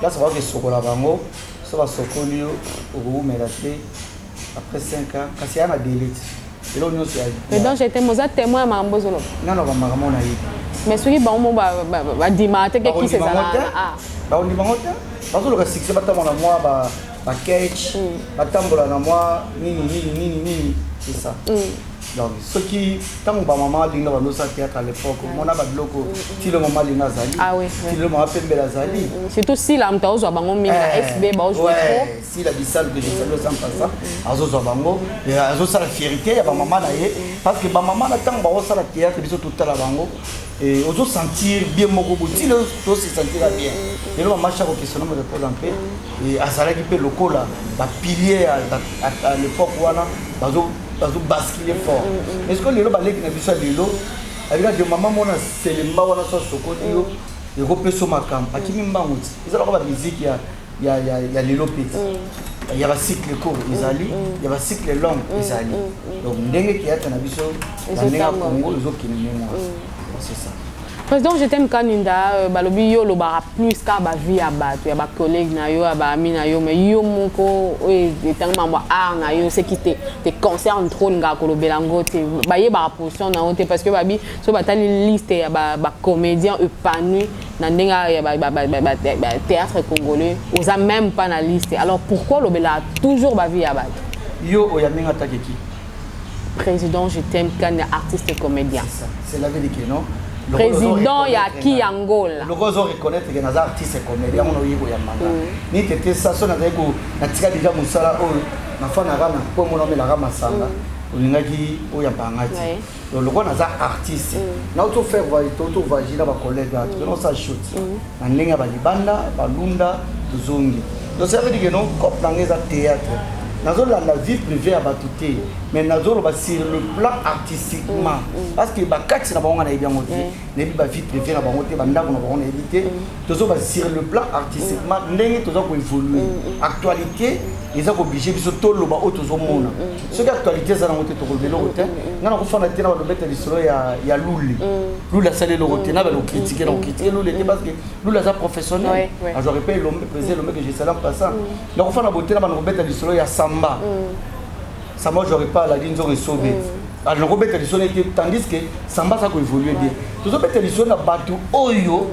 Speaker 1: là ça va que sokola bango ça va sokoli au melaté après 5 ans kasi ana delete et là on s'est
Speaker 2: mais donc j'étais moza témoin ma mbozolo
Speaker 1: non ba makamona yi
Speaker 2: mais soki ba mo ba dimate ke ki c'est ça
Speaker 1: ba on dimango ta parce que le succès batamo na moi ba catch batambola na moi nini c'est ça donc ce qui tant ba maman linga ba no sa théâtre à l'époque mona ba bloko ti le maman linga zali ti le maman pembela zali
Speaker 2: surtout si la mta ozo bango minga FB ba ozo trop
Speaker 1: si la bisal que je salue sans passer azo zo bango et azo sa la fierté ya ba maman na ye parce que ba maman na tant ba o sa la théâtre biso tout la bango et ozo sentir bien moko boti le to se sentir bien et le maman chaque question me repose en paix et azala ki pe lokola ba pilier à l'époque wana bazo basculer fort est-ce que les gens balèque na biso lelo avec de maman mona selemba wana so sokoti yo et ko peso makam akimi mbango ti ezala ko ba musique ya lelo peti il y a un cycle court izali il y a un cycle long izali donc ndenge ki ata na biso na ndenge Congo ezokini moi c'est ça
Speaker 2: président JTM Kanida balobi yo lobara plus ka ba vie ya bato ya ba collègue na yo ya ba ami na yo mais yo moko etangma mo art na yo c'est qui te concerne trop nga ko lobelango te ba ye ba position na on te parce que babi so batali liste ya ba comédien épanoui na ndenga ya ba théâtre congolais oza même pas na liste alors pourquoi lobela toujours ba vie ya bato
Speaker 1: yo oyamenga takeki
Speaker 2: président JTM Kanida artiste et comédien
Speaker 1: c'est la vérité non
Speaker 2: président ya ki Angola.
Speaker 1: Le gros reconnaître que les artistes et comédiens on y voit manga. Ni que ça sonne avec na tika déjà musala o na fa na rana po mo nomela rama sanga. Olingaki o ya pangati. Le gros na artiste. Na auto faire auto vagina ba collègue que non ça shoot. Na ndenge ba libanda ba lunda tuzongi. Donc ça veut dire que non cop dans les théâtre. Nazo la vie privée à batouté mais nazo le sur le plan artistiquement parce que ba kati na bango na bien moté ne bi ba vie privée na bango té ba ndako na bango na éviter tozo ba sur le plan artistiquement ndenge tozo ko évoluer actualité ils ont obligé biso to loba o tozo mona ce que actualité za na moté to ko belo hotel ngana ko fana té na ba beta lisolo ya luli lula salé le hotel na ba lo critiquer luli parce que lula za professionnel j'aurais pas l'homme président l'homme que j'ai salam passant na ko fana boté na ba no beta lisolo ya Samba, Samba j'aurais pas la ligne de sauver. Alors on peut tandis que Samba ça évolue bien. Tout ça peut être na batu oyo,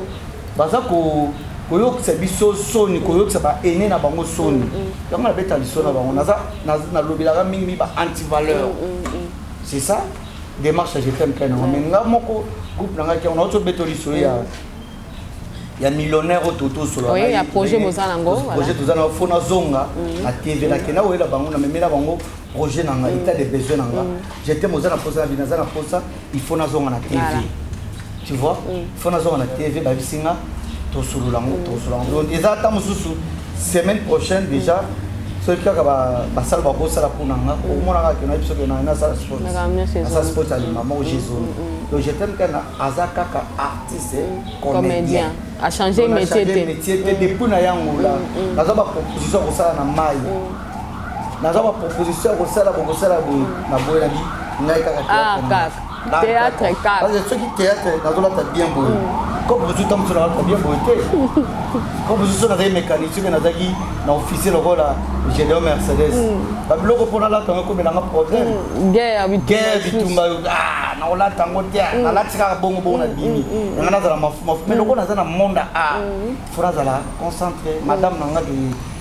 Speaker 1: baza ko koyo que c'est biso soni koyo que ça va aider na bango soni. Donc on a bête na bango na lobila mingi ba anti valeur. C'est ça démarche je t'aime quand mais nga moko groupe nanga ki on a autre bête lisolo il y a millionnaire au toto sur
Speaker 2: oui il y a projet Mozanango
Speaker 1: projet Mozanango fona zonga à TV na kena oela bango na memela bango projet nanga état de besoin nanga j'étais Mozana posa binazana posa il faut na zonga na TV tu vois fona zonga na TV ba bisinga to sululango donc ezata mususu semaine prochaine déjà ce qui ba sala ba bossa la kunanga o mona ka kena episode na sala sport na sala sport ali maman Jésus donc je t'aime kana azaka ka artiste comédien
Speaker 2: a changé métier
Speaker 1: depuis na yango là naza ba proposition ko sala na mai naza ba proposition ko sala na boye na bi ngai kaka
Speaker 2: théâtre car
Speaker 1: parce que ce qui théâtre nazo la ta bien boye comme vous tout temps sur la bien boye comme vous sur la mécanique que nazaki na officier le rôle Gédéon Mercedes ba bloko pona la tango ko na problème
Speaker 2: guerre
Speaker 1: bitumba na ola tango tia na la tika bongo na bimi ngana za mafu mais loko na za na monde fora za la concentré madame nanga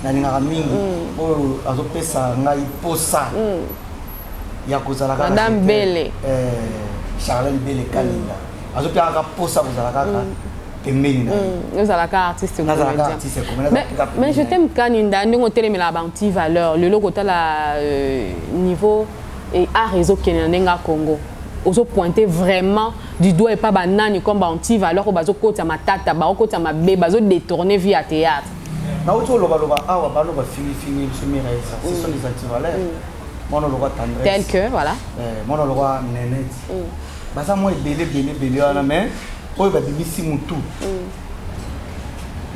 Speaker 1: na ninga mingi o azopesa ngai posa ya kozala ka
Speaker 2: madame Bele
Speaker 1: Charlène Bele Kalinga azopia ka posa kozala ka
Speaker 2: nous allons artiste mais je t'aime quand nous on télé mais la banti valeur le logo la niveau et à réseau Kenya Congo ozo pointer vraiment du doigt et pas banane comme banti valeur au bazo côté ma tata ba côté ma bé bazo détourner via théâtre
Speaker 1: na auto loba awa ba loba fini sumira ça ce sont des antivaleurs mon logo tendresse
Speaker 2: tel que voilà
Speaker 1: mon logo nénette ba ça moi belé wana mais oyo babimisi mutu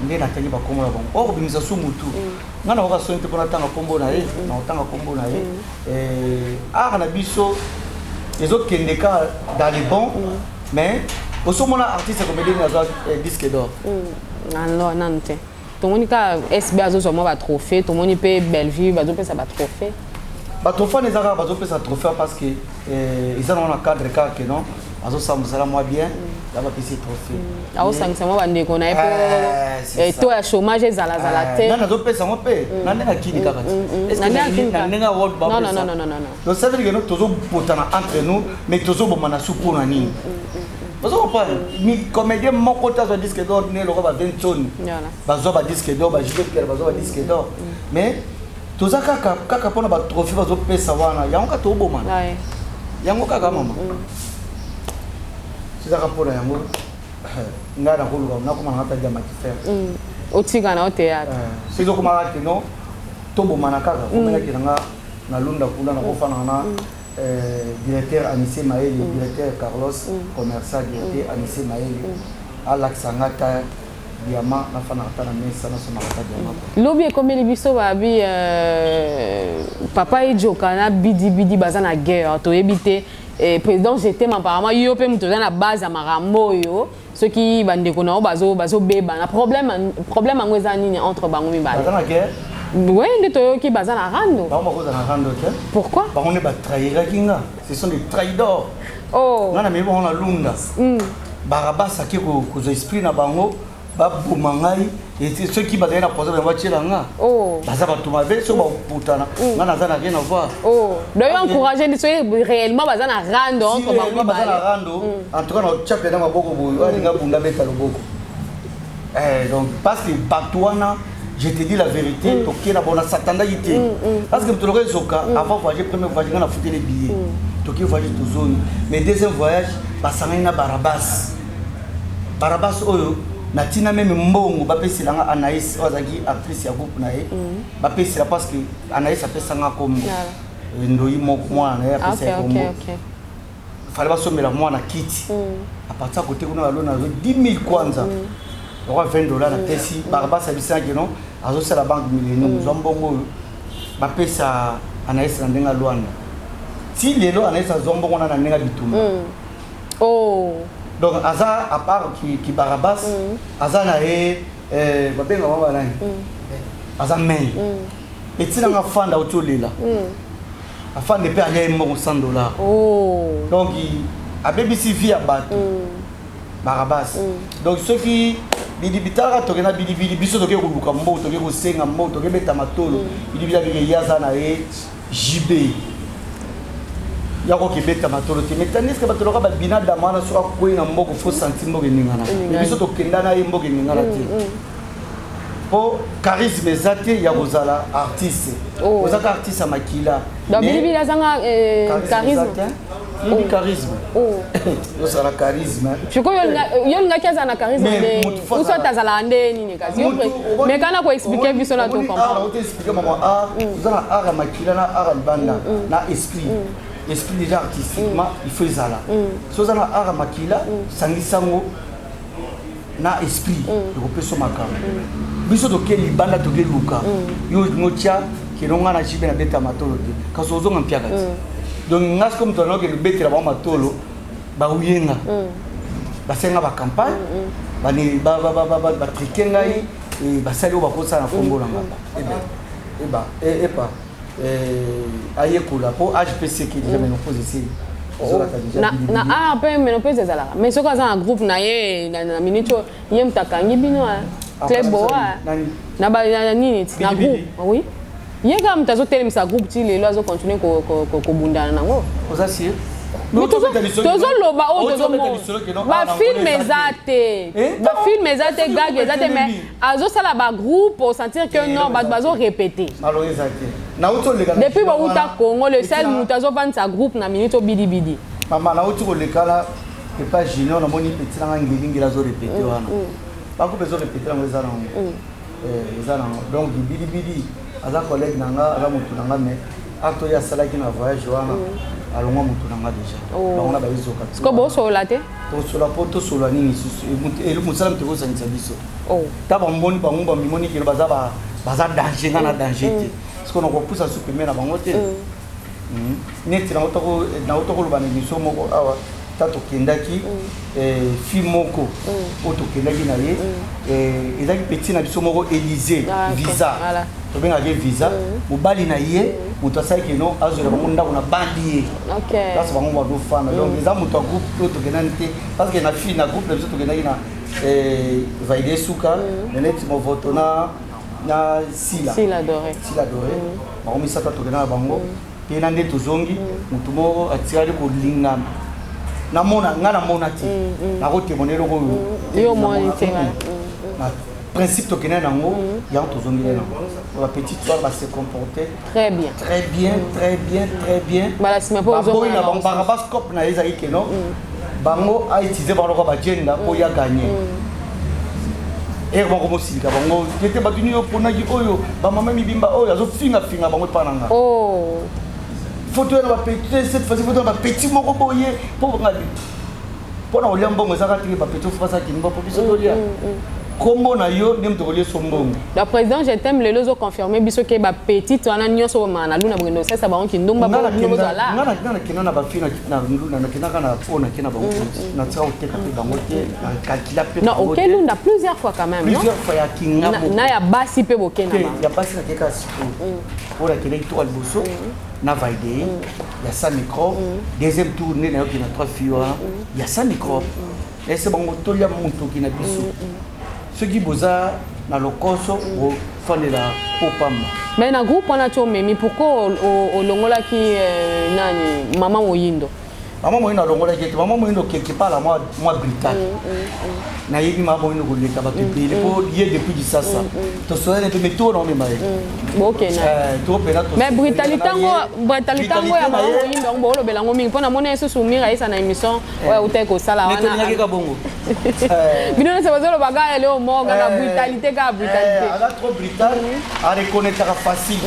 Speaker 1: nde natali bakombo na bango oyo kobimisa su mutu nga na okasoni te mpona tanga kombo na ye na otanga kombo na ye art na biso ezokende ka dans les bons mais osomona artiste comédien azwa disque d'or
Speaker 2: nano te tomoni ka SB azozwa mwa batrophée tomoni mpe Bellevue bazopesa batrophée
Speaker 1: batrophée ezaka bazopesa trophée parce que eza na cadre kaka non azosambusala mwa bien là va pisser trophée
Speaker 2: aosangisa mwa bandeko na ye po to ya chômage ezala te
Speaker 1: na nazopesa mo pe na ndenga kini kaka na ndenga world ba
Speaker 2: non
Speaker 1: donc ça veut dire que nous tozobotana entre nous mais tozoboma na su mpona nini vous comprenez ni comédien moko te azwa disque d'or ne eloko ba 20 tonnes bazwa ba disque d'or ba Jules Pierre bazwa ba disque d'or mais toza kaka mpona batrophée bazopesa wana yango kaka tobomana yango kaka mama sizaka mpona yango ngai nakoluka nakoma nanga tadia makifere
Speaker 2: otika na othéâtre
Speaker 1: sizokomaka te no tobomana kaka komenaki nanga na lunda kuna nakofanaka na directeur Anissé Maëli directeur Carlos commerçant directeur Anissé Maëli alakisa nga ta diamant nafanaka ta na mesa nasomaka ta diamant
Speaker 2: lobi ekomeli biso babi papa ejoka na bidi baza na guerre toyebi te président j'étais apparemment yo pe muto na base ya makambo yo ceux qui bandeko na bazo beba na problème ango eza nini entre bango mibale
Speaker 1: baza na guerre
Speaker 2: oui nde toyoki baza na rando
Speaker 1: bango bakoza na rando te
Speaker 2: pourquoi
Speaker 1: bango ne batrahiraki nga ce sont des traidors nga na meyi bango na lunda barabasaki kozwa esprit na bango baboma ngai et ceux qui bazali na poser ba voiture nga baza ba tuma be so ba putana nga na zana rien à voir
Speaker 2: doyo encourager ni soyez réellement baza na rando
Speaker 1: entre ba baza na rando en tout cas na chapé na maboko boyo alinga bunda beta loboko donc parce que batouana je te dis la vérité toké na bona satanda yité parce que toloka zoka avant voyager premier voyage na fouté les billets toké voyager to zone mais deuxième voyage basanga na Barabas oyo natina même mbongo bapesi langa Anaïs ozaki actrice ya groupe nae bapesi la parce que Anaïs apesanga comme ndoi mwana ya pesa comme fallait basomela mwana kiti à partir côté kuna alona 10 000 kwanza roi $20 na pesi Barabas abisa que non azo la banque millénaire zombongo bapesa Anaïs na ndenga Luanda si lelo Anaïs zombongo na ndenga bitumba donc Aza à part qui Barabas Aza na babenga mama nani Aza men et tina nga fanda otolela afande pe anya mo $100 donc a BBC via bato Barabas donc ceux qui bidibitara tokena bidibidi biso toke kuluka mbo toke kosenga mbo toke beta matolo bidibida bige yaza na JB yako kibeta matolo te metanis ke batolo ka bina damana so ko ina mboko fo sentiment ke ningana biso to kendana ye mboko ningana te po charisme zate ya kozala artiste ozaka artiste makila
Speaker 2: donc bibi lazanga charisme
Speaker 1: ni charisme yo sala charisme
Speaker 2: chiko yo nga kaza na charisme de uso tazala ndeni ni kazi mais kana ko expliquer biso na to comprendre
Speaker 1: on te expliquer maman uzana art makila na art banda na esprit esprit déjà artistiquement il faut ça là so ça na art makila sangisango na esprit de peso makama biso to ke libanda to ke luka yo ngotia ke nonga na jibe na beta matolo te kaso zo ngampia kati donc ngas comme to no ke beta ba matolo ba uyenga ba senga ba campagne ba ni ba trikenga yi ba sali ba ko sa na fongola ngaba et pas ayekula po HPC qui déjà ménopause ici
Speaker 2: na pe ménopause ezala mais soka za un groupe na ye na minute ye mtakangi bino très beau na ba nini na groupe oui ye ka mtazo telemisa groupe ti lelo azo continuer ko bundana nango
Speaker 1: osasi
Speaker 2: tozo loba o tozo mo ba film ezate gag ezate mais azo sala ba groupe pour sentir que non bazo répéter
Speaker 1: alors ezate na uto le
Speaker 2: depuis ba uta Congo le seul mutazo vendre sa groupe na minute bidi
Speaker 1: mama na uto le kala que pas junior na moni petit na ngilingi la zo répéter wana ba ko bezo répéter na ezana donc bidi aza collègue nanga ala mutu nanga mais acto ya sala ki na voyage wana alonga mutu nanga déjà on a ba izoka
Speaker 2: sko bo so la te
Speaker 1: to so la poto so la nini et le musala mteko sanisa biso ta ba mboni ba ngomba mimoni ki baza danger na danger te sko no ko pusa supprimer na bango te neti na otoko lobana biso moko awa tato kendaki fi moko oto kendaki na ye ezaki petit na biso moko Élysée visa to benga ke visa mobali na ye muto asai ke no azora bango ndako na bandi ye parce bango ba do fana donc eza muto groupe to kendani te parce que na fi na groupe biso to kendaki na vaide suka neti mo voto na sila
Speaker 2: doré
Speaker 1: bango misata to kendana bango pe na nde tozongi muto moko atirali ko lingana namona nga namona ti na ko témoigner loko
Speaker 2: yo moni te
Speaker 1: na principe to kena nango ya to zongi na la petite soeur va se comporter
Speaker 2: très bien bala sima po zo
Speaker 1: na bango Barabas cop na ezaki keno bango a utiliser bango ko ba agenda po ya gagner et bango mo silika bango tete batuni yo pona ki oyo ba mama mibimba oyo azo finga bango pananga photo na ba petit cette fois photo na ba petit moko boye po ngali pona oliambo ngezaka tiki ba petit fois ça ki mbo po biso dolia kombo na yo ndem to kolie sombongo
Speaker 2: le président je t'aime le lozo confirmer biso ke ba petite wana nyonso mana luna bwendo sasa ba onki ndomba ba ndomba zala
Speaker 1: ngana kina na ba fina na nduna na kina kana pona kina ba na tsao te ka pe bango te na calcula pe
Speaker 2: non OK lunda plusieurs fois quand même
Speaker 1: plusieurs fois ya kinga
Speaker 2: na ya basi pe bokena
Speaker 1: ya basi na keka sipo ora kile to alboso na vaide ya sa micro deuxième tournée na yo kina 3 filles ya sa micro et c'est bon tolia monto kina biso ce qui boza na lokoso ofandela popamba.
Speaker 2: Mais na groupe wana cho memi pourquoi olongola ki nani Maman Moyindo?
Speaker 1: Maman Moyindo alongola ki Maman Moyindo quelque part la moi Britannique. Na yebi Maman Moyindo ko leka ba pepe il faut lier depuis du ça. To soyez un peu mais tout non mais mai.
Speaker 2: OK na.
Speaker 1: To pena to.
Speaker 2: Mais Britannique tango ya Maman Moyindo ngo lo belango mingi pona mona eso sumira isa na émission ouais uteko sala wana.
Speaker 1: Mais to nyaki ka bongo.
Speaker 2: Bino na sabazolo bagaya leo moga na brutalité ka brutalité.
Speaker 1: Ala trop brutal à reconnaître facile.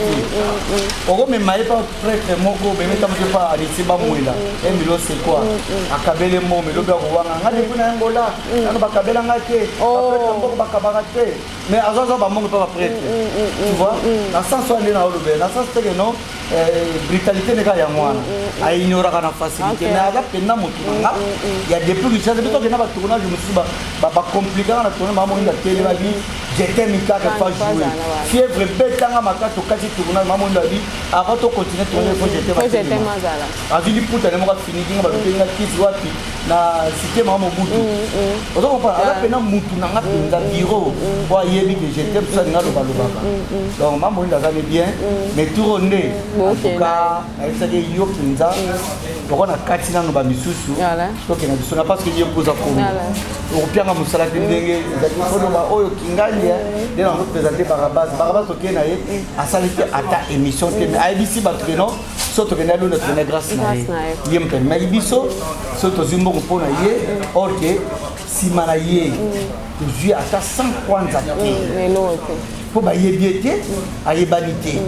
Speaker 1: Oko me mai pas prêtre moko be meta mo pas arisiba mwela. Emilo c'est quoi? Akabele mo melo ba ko wanga ngade kuna ngola. Ana bakabela ngake. Prêtre moko bakabaka te. Mais azaza ba mongo pas prêtre. Tu vois? Na sens so na olobe, na sens que non brutalité ne ka ya mwana. A ignora kana facilité. Mais ala pena motu nga. Il y a des plus richesses beto que na ba tournage je me suis ba compliqué na tourner maman inda télé ba bi j'étais mika que pas jouer. Fièvre betanga makato kati tournage maman inda bi avant de continuer tourner faut j'étais mazala. Azili puta ne mo ka fini kinga ba tenga kiti wapi na cité maman Mobutu. Ozo comprendre ala pena mutu na nga penza bureau. Wa yebi que j'étais pour ça nga lo balobaka. Donc maman inda ça bien mais tourner en tout cas ça que yo penza donc na kati na no ba misusu. Donc na biso na parce que yo posa ko. Opianga musala ndenge ezali ba oyo kingali de na représenter Barabas okena ye asalite ata émission te ABC batreno soto kena lo notre grâce na ye yem mais biso soto zimbo ko na ye OK simana ye tu ata 100 kwanza te po ba ye biete ayebanité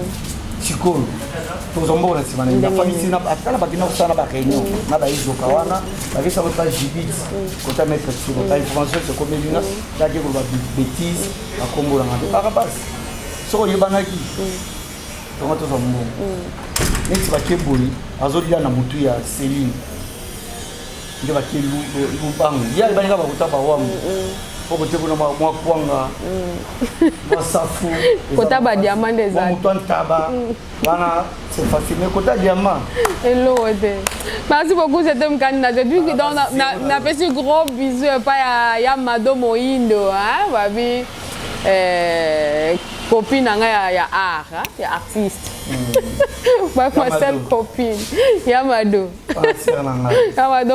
Speaker 1: chikolo tozombo na simana na famille na atala bakina kusana ba réunion na ba izo kawana ba kisa ko ta jibit ko ta mettre sur la information c'est comme bina ta ke ko ba bêtise ba kombola ngate Barabas so yebanaki to ngato zombo neti ba ke boli azolia na mutu ya Céline nde ba ke lu bangu ya ba nga ba kutaba wangu pour que tu moi kwanga masafu
Speaker 2: kota ba diamant des
Speaker 1: arts mutu ntaba wana c'est facile mais kota diamant
Speaker 2: hello ode merci beaucoup c'était mkanina depuis que dans na petit gros bisous pas ya Mado Moyindo hein babi copine nga ya art ya artiste ma seule copine ya Mado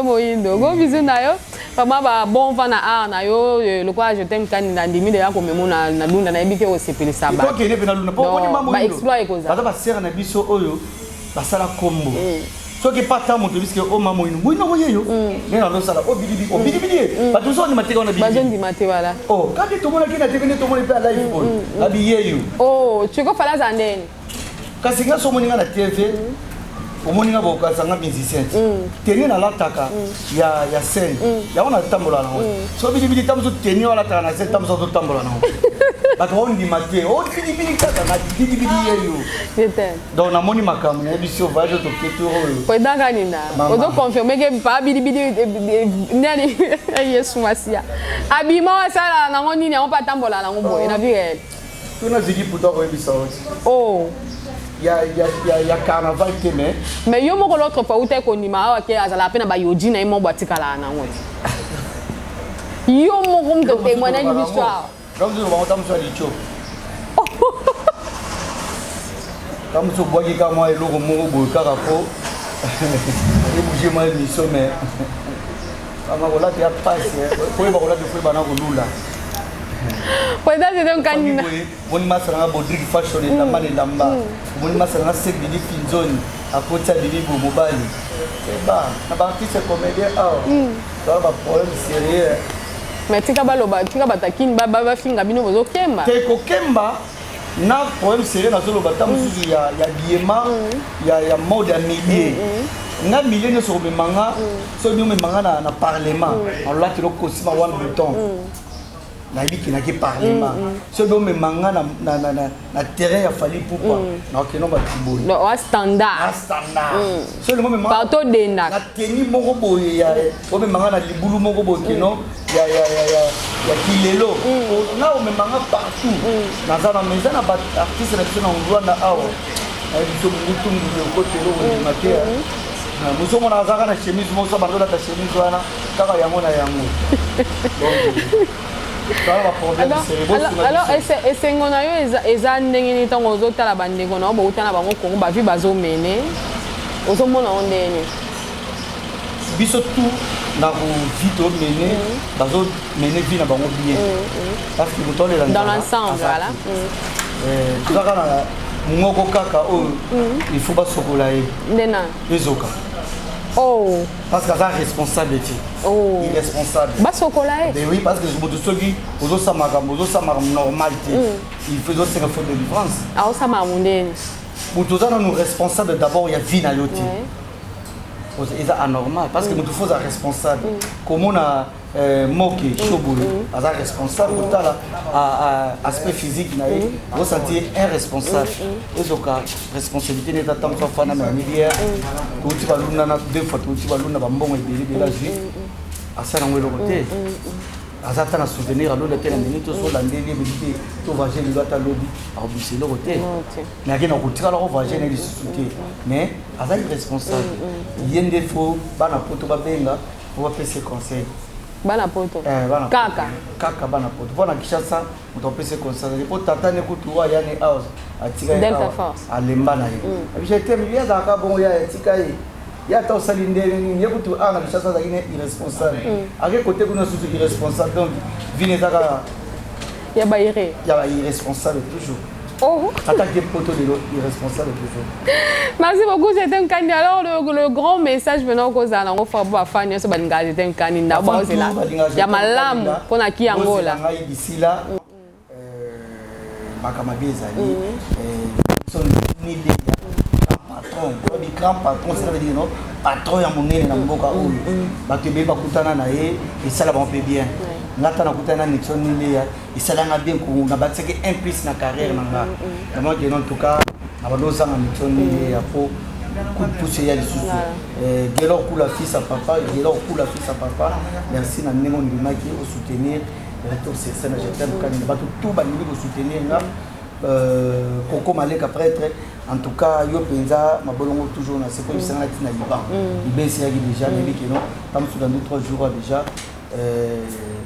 Speaker 2: Moyindo go bisous na yo vraiment ba bon vent na art na yo le quoi je t'aime kanina ndimi de ya ko memona na lunda na ebike o sepeli saba
Speaker 1: to kene pena lunda po ni mamu
Speaker 2: ba exploit ko za
Speaker 1: ba sera na biso oyo ba sala kombo so ki pata moto biske o mamu inu mwino moyeyo nena lo sala o bidibidi ba to so ni mateka na bidibidi
Speaker 2: ba jendi mate wala
Speaker 1: oh quand to mona kina tekene to mona pe live boy abi yeyo
Speaker 2: oh tu ko fala za ndeni
Speaker 1: kasi nga so moninga na TV omoninga bokasanga musicien teni na lataka ya scène ya ona tambola nango so bidibidi tamso teni wala taka na scène tamso to tambola nango bato on di mate o bidibidi kaka na bidibidi yeyo
Speaker 2: c'était
Speaker 1: donc na moni makamu na biso vaje to keturo
Speaker 2: ko danga nina o do confirmer que pa bidibidi nani yesu masia abima wasala nango nini on pa tambola nango boy na vie
Speaker 1: tuna zigi puto ko bisa
Speaker 2: oh
Speaker 1: il y a carnaval qui
Speaker 2: mais yo moko l'autre fois où t'es connu ma que azala peine ba yoji na mo batika la na ngoti yo moko mko témoignage d'histoire
Speaker 1: comme nous on t'am sur les chop comme so bogi ka moi eloko moko boy kaka po et bouger moi émission mais ama kola te passe ko ba kola te foi bana ko lula
Speaker 2: Pois é, um canino.
Speaker 1: Boni masanga bodrigi fashion et lamba et lamba. Boni masanga sec de finzone à côté de niveau mobile. C'est bas. Na ba artiste comédien ça va problème sérieux.
Speaker 2: Mais tika baloba, tika batakin ba finga bino bozo kemba.
Speaker 1: Te ko kemba na problème sérieux na solo batamu suzu ya biema ya mode ya milieu. Na milieu ne so be manga so bi me manga na parlement. On l'a tiro ko sima one bouton. Na biki na ki parlement so do me manga na terrain ya fali poupa na okeno ba tiboli
Speaker 2: no standard
Speaker 1: so le mo me manga
Speaker 2: partout denda
Speaker 1: na teni moko boye ya o me manga na libulu moko boye keno ya kilelo na o me manga partout na za na meza na ba artiste na biso na Rwanda awa na biso mutu ngule ko tero o makia na muso mona za na chemise mo so ba ndo ta chemise wana kaka yango na yango
Speaker 2: Alors, esengo na yo eza ndenge nini ntango ozotala bandeko na yo bauta na bango Congo bavi bazomene ozomona ngo ndenge
Speaker 1: biso tu na kovi tomene bazomene vi na bango bien parce que botolela
Speaker 2: dans l'ensemble voilà
Speaker 1: tozaka na moko kaka oyo il faut basokola ye
Speaker 2: ndena
Speaker 1: ezoka
Speaker 2: oh
Speaker 1: parce que ça responsable
Speaker 2: oh
Speaker 1: irresponsable
Speaker 2: basokola ye
Speaker 1: ben oui parce que moto soki ozosamaka normal te il faut ozosenga faute de différence
Speaker 2: aosamaka mondeni
Speaker 1: moto oza nanu responsable d'abord ya vie na yo te eza anormal parce que moto faut aza responsable komona moke shobolo aza responsable kotala aspect physique na ye osentir irresponsable ezoka responsabilité neta ntango toafana na milière touti balunda deux fois touti balunda bambongo ebele azwi asala yango eloko te aza ata na souvenir alonda te na ndenge tosolandeli ebeli te tovage lelo ata lobi akobisa eloko te mais akenda kotikala kovage na lisusu te mais aza irresponsable ye nde fo bana poto babenga po bapesa conseil
Speaker 2: bana poto kaka
Speaker 1: bana poto mpo na kishasa moto apesa conseil po tata ne kutu ayane house atika alemba na ye abisha teme ye azalaka bongo ya atika ye ye ata osali ndenge nini ye kutu na kishasa azalaki ne irresponsable ake kote kuna susu irresponsable donc vine ezaka
Speaker 2: ya baire
Speaker 1: ya irresponsable toujours
Speaker 2: oh
Speaker 1: attaquer poto de irresponsable toujours.
Speaker 2: Merci beaucoup, c'était un candidat. Alors, le grand message maintenant que vous avez en offre pour faire, c'est que c'était un candidat. Il y a malam pour qui Angola.
Speaker 1: D'ici là, Makamabi Zali, son idée, patron, le grand patron, ça veut dire non, patron ya monene na mboka oyo. Bakebe bakutana na ye, et ça là on peut bien. Ngata na kutana Nixon Nileya, et ça là bien ko na batseke un plus na carrière nanga. Vraiment que en tout cas, na baloza na Nixon Nileya po coup de pouce ya lisusu. Gelo kula fils à papa, gelo kula fils à papa. Merci na nengo ndimaki au soutenir retour sur scène je t'aime quand il va tout banini au soutenir là. Koko Maleka prêtre en tout cas yo penza mabolongo toujours na c'est comme ça na tina liban il c'est déjà mais que non comme sous dans 2-3 jours déjà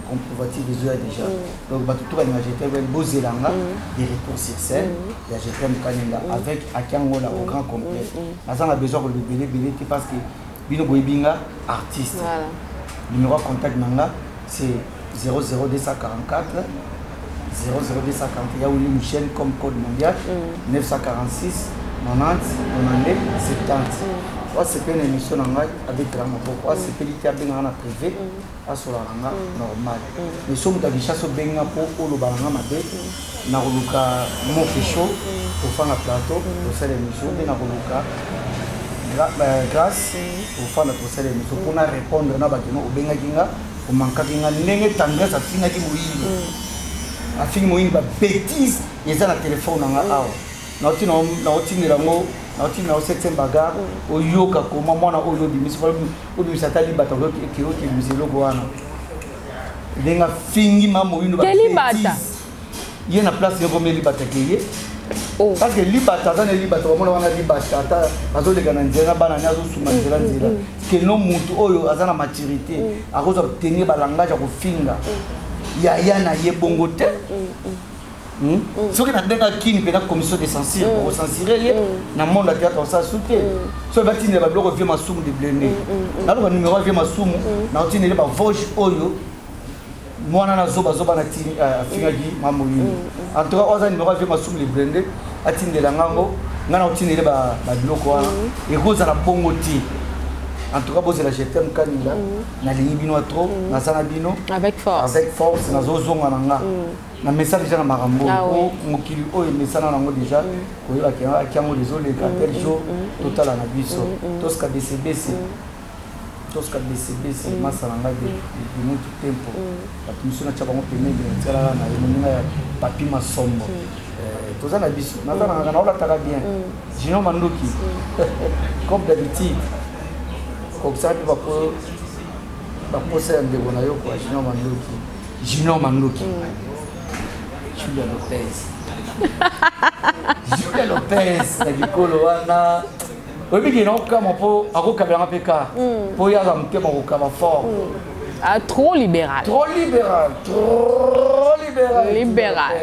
Speaker 1: comprovatif des heures déjà donc ba tout ba j'étais ben bozelanga et retour sur scène ya je t'aime kanenga avec Akangola au grand complet ça on a besoin de belé parce que bino boyebinga artiste numéro contact nanga c'est 00244 00240, il y a une chaîne comme code mondial 946 90 99 70. C'est une émission avec Ramapoko, c'est une émission privé, c'est normal. Mais si on a des chasses au Benga pour le Baranga, on a un mot chaud pour faire un plateau, pour faire l'émission, on a grâce pour faire l'émission, pour répondre au Benga Kinga, au Mankakinga, n'est tendance à finir qui mouille. Afin moyenne ba bêtise yeza na téléphone nanga awa na otindela ngo na otinda o septembre baga oyoka koma mwana oyo bimisi fa obimisa tali bata ko ke miselo ko wana denga fingi mamo yino ba bêtise ye na place yo komeli bata keye parce que libata dans les libata on wana libata ata azolega na nzela bana nyazo suma nzela que no mutu oyo azana maturité akoza tenir ba langage ko finga ya na ye bongo te ce que na denga kini pe na commission de censure pour censurer ye na monde de théâtre ça souté so batine ba bloko vie masumu de blende na ba numéro vie masumu na otine ba voice oyo mwana na zoba na tini afingaki mamoyi en tout cas oza numéro vie masumu de blende atinde la ngango ngana otine ba bloko wana e koza na bongo ti. En tout cas, vous avez jeté un candidat, na ligne bino trop, na sana bino
Speaker 2: avec force,
Speaker 1: na zozonga nanga. Na message déjà na marambo, mokili oyo message na ngo déjà, ko yoka kiango désolé tel jour total na biso. Toska DCBC. Toska DCBC masala nga de mutu tempo. La commission na chabango pembe na tsala na yemoninga ya papi masombo. Toza na biso, na tana na ola taka bien. Jino mandoki. Comme d'habitude. Comme ça, tu vas poser un dégonayo quoi, Junior Mandoki. Julia Lopez. Julia Lopez, na gikolo wana. Obi ki no kama po akokabela peka. Po ya ga mutema ko kaba fort.
Speaker 2: Trop libéral.
Speaker 1: Trop libéral. Trop
Speaker 2: libéral.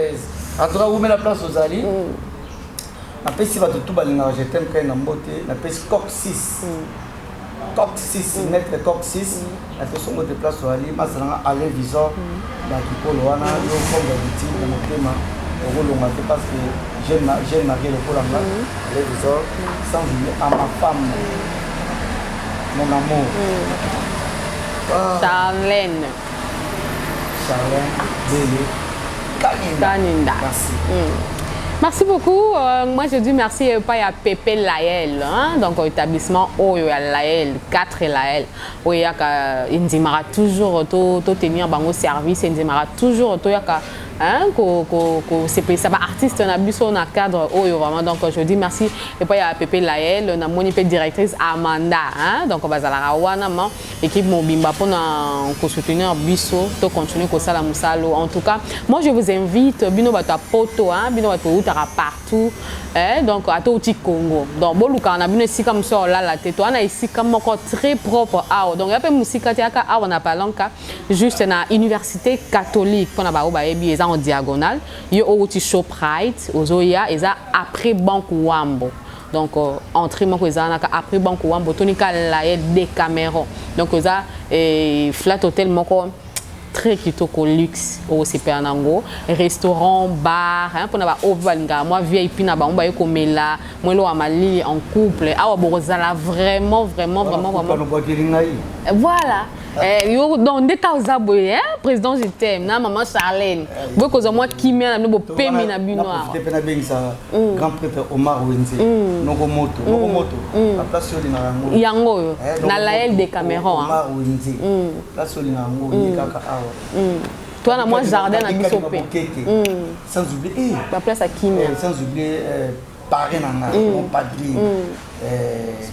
Speaker 1: En tout cas, vous mettez la place aux alliés. Après, si vous avez tout balinga, je t'aime quand même beauté. Après, coq 6. Coq 6, maître coq 6. Après, son mot de place aux alliés. Moi, c'est un aller visor. Dans qui peut le voir, il y a un fond de victime dans mon thème. Parce que j'aime marier le pôle en bas. Aller visor. Sans oublier à ma femme. Mon amour.
Speaker 2: Charlène.
Speaker 1: Bélé.
Speaker 2: Kaninda.
Speaker 1: Merci.
Speaker 2: Merci beaucoup. Moi, je dis merci à Pépé Laël, hein? Donc au établissement Oyo Laël, 4 Laël. Oui, il démarre toujours tout tenir bango service, il démarre toujours tout hein, c'est ça artiste na biso na cadre Oyo vraiment. Donc je dis merci et puis à Pépé Laël, na moni directrice Amanda, hein? Donc on va à wana équipe mobimba pour na soutenir biso, to continuer ko sala musalo. En tout cas, moi je vous invite bino bata poto, hein, bino bata partout, hein, donc à tout petit Congo. Donc boluka na bino ici comme ça là la tête, on a ici comme encore très propre ah. Donc il y a pas musique à ah on a pas lanka juste na université catholique pour na ba obayebi en diagonale, il y a aussi Shoprite, Ozoya, et ça après Banque Wambo. Donc entrée mon cousin après Banque Wambo, tonika la des caméras. Donc ça flat hotel mon très kitoko luxe au Sepenango, restaurant, bar, hein, pour n'avoir obalanga, moi VIP na ba on ba yoko mela, moi lo amali en couple, ah bozala vraiment. Voilà. Donc des cas hein, président je t'aime, na maman Charlène. Vous cause moi qui m'a no pemi na binoir.
Speaker 1: Grand prêtre Omar Wenze. Noko moto. La place sur na
Speaker 2: yango na Laël des Cameroun.
Speaker 1: Omar Wenze. Place sur na ngo kaka awa.
Speaker 2: Toi na moi jardin na biso pe.
Speaker 1: Sans oublier
Speaker 2: la place à Kimia.
Speaker 1: Sans oublier parrain na mon padrine.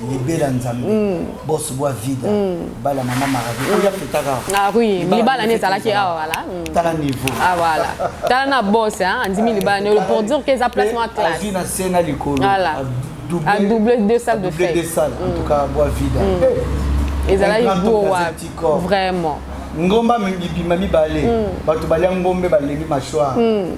Speaker 1: Libéla Nzambe, boss bois vide, bala maman maravi.
Speaker 2: Ah oui, libala n'est pas là qui a voilà.
Speaker 1: T'as niveau.
Speaker 2: Ah voilà. T'as na boss hein, on dit libala pour dire que ça place moi classe.
Speaker 1: Agina scène licolo.
Speaker 2: Voilà. À doubler 2 salles de fête.
Speaker 1: 2 salles, en tout cas bois vide.
Speaker 2: Et ça là vraiment.
Speaker 1: Ngomba mimi balé bato balia ngombe balengi machwa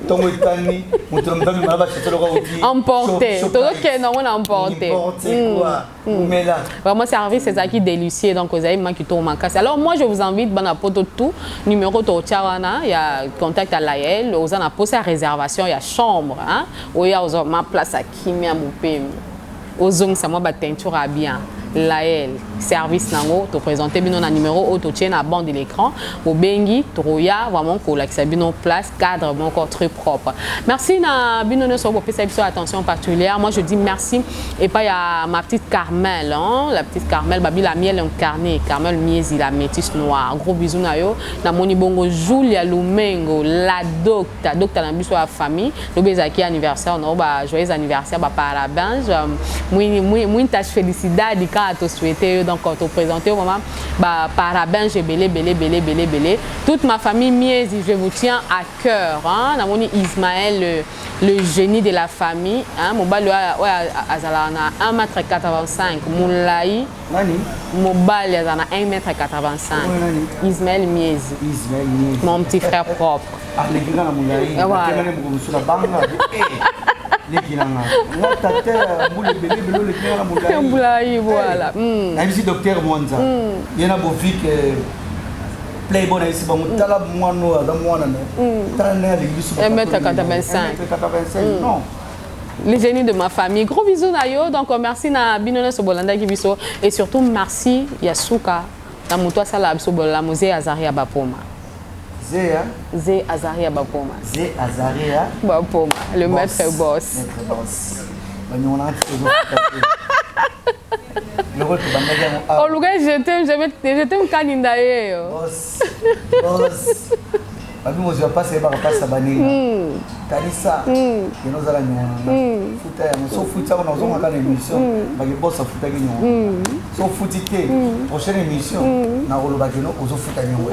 Speaker 1: tongo etani mutu mdami mala bachetelo ko uti
Speaker 2: emporté tout que non on a emporté
Speaker 1: quoi mais là
Speaker 2: vraiment service c'est ça qui délicieux donc vous avez man qui tourne en casse. Alors moi je vous invite bana poto tout numéro to tchawana il y a contact à Laël aux en a posé à réservation il y a chambre hein où il y a aux ma place à Kimia Mopem aux ongsa moi ba teinture à bien Laël service nango to présenter bino na numéro auto tien à bande de l'écran au bengi troya vraiment ko la bino place cadre encore très propre. Merci na bino no so attention particulière. Moi je dis merci et pas à ma petite Carmel hein, la petite Carmel babi la miel incarnée Carmel Miezi la métisse noire. Gros bisous na yo na moni bongo Julia Lumengo la docta na biso la famille le bezaki anniversaire no ba joyeux anniversaire ba parabéns muitas felicidades à te souhaiter donc quand te présenter au moment bah parabéns belé toute ma famille Miezi je vous tiens à cœur hein na moni Ismaël le génie de la famille hein mobile ouais azala na 1m85 moulai
Speaker 1: nani
Speaker 2: mobile azala na 1m85 Ismaël Miezi mon petit frère propre
Speaker 1: ah les gars na moulai voilà beaucoup la banga
Speaker 2: voilà.
Speaker 1: Ici docteur Mwanza. Il y a Bovik Playboy ici ba mutala mwano ada mwana ne. Tana l'église
Speaker 2: 1m85.
Speaker 1: Non.
Speaker 2: Les génies de ma famille. Gros bisous Nayo. Donc merci na Binone Sobolanda qui biso et surtout merci Yasuka. Na mutwa sala Sobolanda Mose Azaria Bapoma. Zé Azaria Bapoma.
Speaker 1: Zé Azaria
Speaker 2: Bapoma, le maître boss.
Speaker 1: Maître boss.
Speaker 2: Oh, le gars, je t'aime Kaninda.
Speaker 1: Boss. Babi mo pas c'est pas ça bani. Kanisa. Nous allons nous. Futa ya so futa on a on a émission. Bagi boss futa kinyo. So futité. Prochaine émission na roloba kino ozo futa kinyo.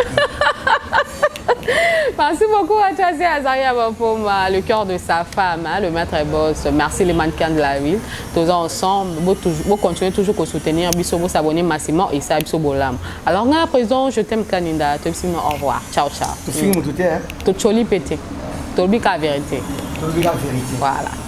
Speaker 2: Merci beaucoup à toi, Azaria Bapoma, le cœur de sa femme, hein, le maître boss. Merci les mannequins de la ville. Tous ensemble, vous continuez toujours à soutenir, vous s'abonner massivement et ça, vous bolam. Alors, à présent, je t'aime Kaninda. Au revoir. Ciao, ciao.
Speaker 1: Tout film, tout est.
Speaker 2: Tout joli pété. tolobi ka vérité.
Speaker 1: Tolobi ka vérité.
Speaker 2: Voilà.